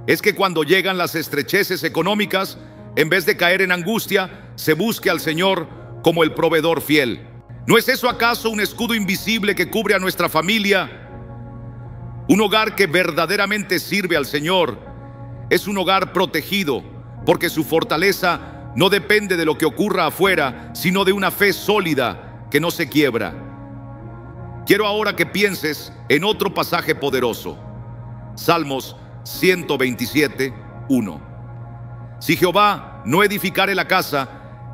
Es que cuando llegan las estrecheces económicas, en vez de caer en angustia, se busque al Señor como el proveedor fiel. ¿No es eso acaso un escudo invisible que cubre a nuestra familia? Un hogar que verdaderamente sirve al Señor es un hogar protegido, porque su fortaleza no depende de lo que ocurra afuera, sino de una fe sólida que no se quiebra. Quiero ahora que pienses en otro pasaje poderoso. Salmos 127, 1. Si Jehová no edificare la casa,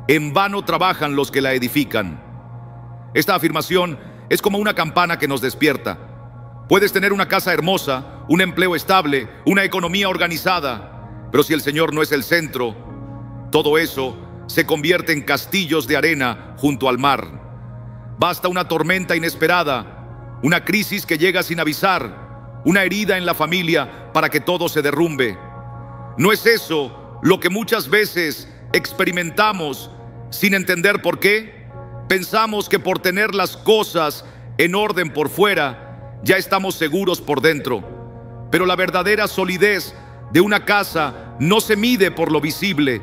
en vano trabajan los que la edifican. Esta afirmación es como una campana que nos despierta. Puedes tener una casa hermosa, un empleo estable, una economía organizada, pero si el Señor no es el centro, todo eso se convierte en castillos de arena junto al mar. Basta una tormenta inesperada, una crisis que llega sin avisar, una herida en la familia para que todo se derrumbe. ¿No es eso lo que muchas veces experimentamos sin entender por qué? Pensamos que por tener las cosas en orden por fuera, ya estamos seguros por dentro. Pero la verdadera solidez de una casa no se mide por lo visible,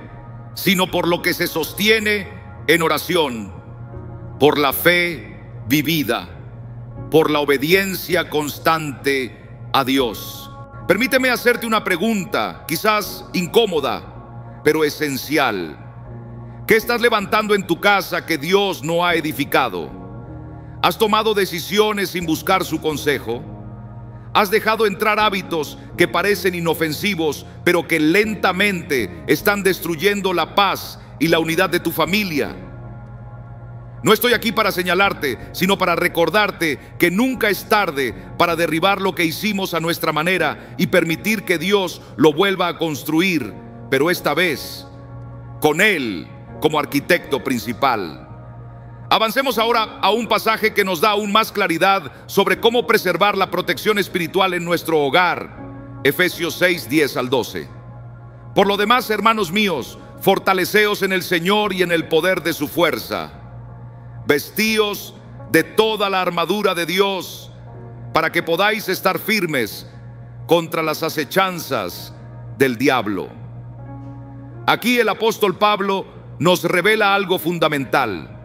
sino por lo que se sostiene en oración, por la fe vivida, por la obediencia constante a Dios. Permíteme hacerte una pregunta, quizás incómoda, pero esencial. ¿Qué estás levantando en tu casa que Dios no ha edificado? ¿Has tomado decisiones sin buscar su consejo? ¿Has dejado entrar hábitos que parecen inofensivos, pero que lentamente están destruyendo la paz y la unidad de tu familia? No estoy aquí para señalarte, sino para recordarte que nunca es tarde para derribar lo que hicimos a nuestra manera y permitir que Dios lo vuelva a construir, pero esta vez con Él como arquitecto principal. Avancemos ahora a un pasaje que nos da aún más claridad sobre cómo preservar la protección espiritual en nuestro hogar. Efesios 6, 10 al 12. Por lo demás, hermanos míos, fortaleceos en el Señor y en el poder de su fuerza. Vestíos de toda la armadura de Dios, para que podáis estar firmes contra las acechanzas del diablo. Aquí el apóstol Pablo nos revela algo fundamental.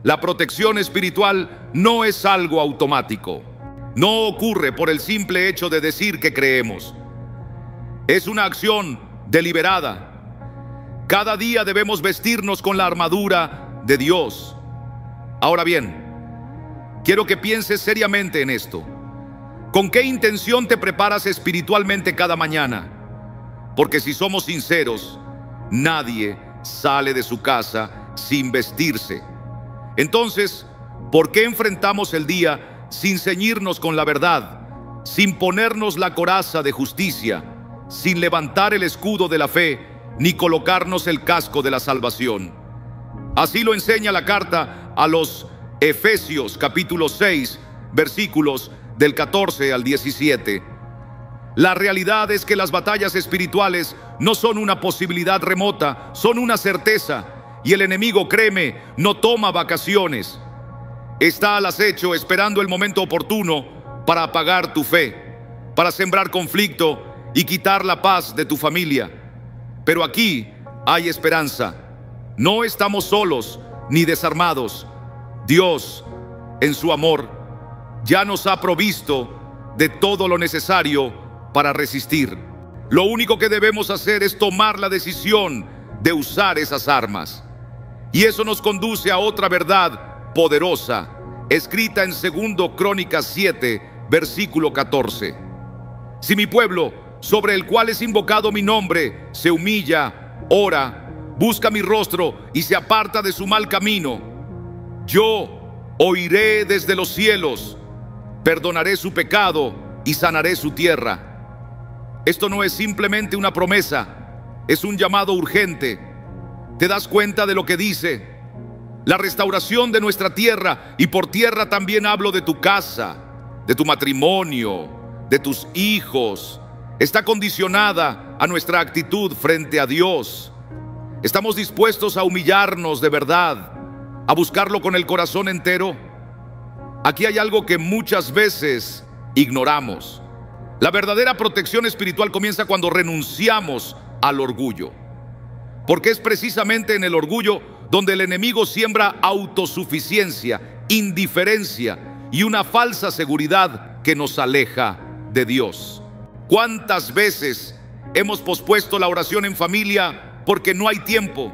La protección espiritual no es algo automático. No ocurre por el simple hecho de decir que creemos. Es una acción deliberada. Cada día debemos vestirnos con la armadura de Dios. Ahora bien, quiero que pienses seriamente en esto. ¿Con qué intención te preparas espiritualmente cada mañana? Porque si somos sinceros, nadie sale de su casa sin vestirse. Entonces, ¿por qué enfrentamos el día sin ceñirnos con la verdad, sin ponernos la coraza de justicia, sin levantar el escudo de la fe, ni colocarnos el casco de la salvación? Así lo enseña la carta a los Efesios capítulo 6, versículos del 14 al 17. La realidad es que las batallas espirituales no son una posibilidad remota, son una certeza. Y el enemigo, créeme, no toma vacaciones. Está al acecho esperando el momento oportuno para apagar tu fe, para sembrar conflicto y quitar la paz de tu familia. Pero aquí hay esperanza. No estamos solos ni desarmados. Dios, en su amor, ya nos ha provisto de todo lo necesario para resistir. Lo único que debemos hacer es tomar la decisión de usar esas armas. Y eso nos conduce a otra verdad poderosa, escrita en 2 Crónicas 7, versículo 14. Si mi pueblo, sobre el cual es invocado mi nombre, se humilla, ora, busca mi rostro y se aparta de su mal camino, yo oiré desde los cielos, perdonaré su pecado y sanaré su tierra. Esto no es simplemente una promesa, es un llamado urgente. ¿Te das cuenta de lo que dice? La restauración de nuestra tierra, y por tierra también hablo de tu casa, de tu matrimonio, de tus hijos, está condicionada a nuestra actitud frente a Dios. ¿Estamos dispuestos a humillarnos de verdad, a buscarlo con el corazón entero? Aquí hay algo que muchas veces ignoramos. La verdadera protección espiritual comienza cuando renunciamos al orgullo. Porque es precisamente en el orgullo donde el enemigo siembra autosuficiencia, indiferencia y una falsa seguridad que nos aleja de Dios. ¿Cuántas veces hemos pospuesto la oración en familia porque no hay tiempo?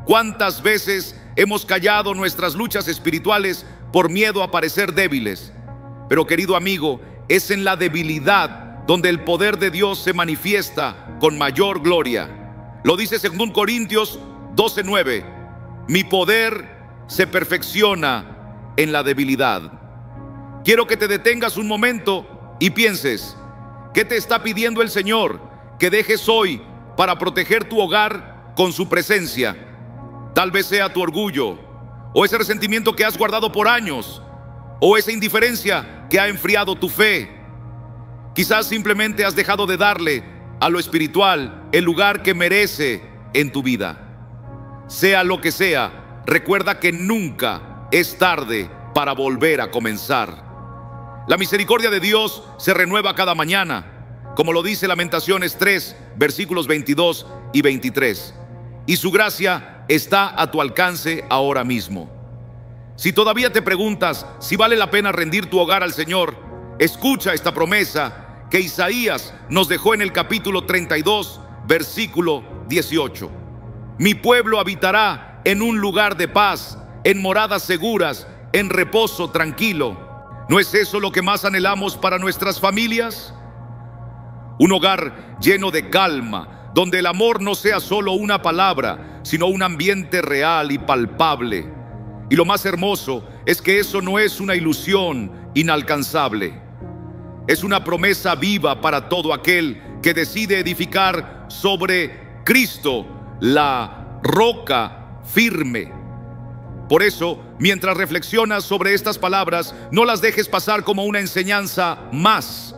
¿Cuántas veces hemos callado nuestras luchas espirituales por miedo a parecer débiles? Pero querido amigo, es en la debilidad donde el poder de Dios se manifiesta con mayor gloria. Lo dice 2 Corintios 12:9. Mi poder se perfecciona en la debilidad. Quiero que te detengas un momento y pienses, ¿qué te está pidiendo el Señor que dejes hoy para proteger tu hogar con su presencia? Tal vez sea tu orgullo, o ese resentimiento que has guardado por años, o esa indiferencia que ha enfriado tu fe. Quizás simplemente has dejado de darle a lo espiritual el lugar que merece en tu vida. Sea lo que sea, recuerda que nunca es tarde para volver a comenzar. La misericordia de Dios se renueva cada mañana, como lo dice Lamentaciones 3, versículos 22 y 23. Y su gracia está a tu alcance ahora mismo. Si todavía te preguntas si vale la pena rendir tu hogar al Señor, escucha esta promesa que Isaías nos dejó en el capítulo 32, versículo 18. Mi pueblo habitará en un lugar de paz, en moradas seguras, en reposo tranquilo. ¿No es eso lo que más anhelamos para nuestras familias? Un hogar lleno de calma, donde el amor no sea solo una palabra, sino un ambiente real y palpable. Y lo más hermoso es que eso no es una ilusión inalcanzable. Es una promesa viva para todo aquel que decide edificar sobre Cristo, la roca firme. Por eso, mientras reflexionas sobre estas palabras, no las dejes pasar como una enseñanza más.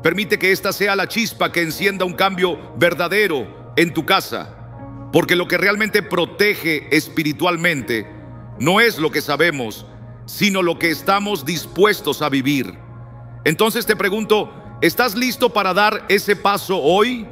Permite que esta sea la chispa que encienda un cambio verdadero en tu casa. Porque lo que realmente protege espiritualmente no es lo que sabemos, sino lo que estamos dispuestos a vivir. Entonces te pregunto, ¿estás listo para dar ese paso hoy?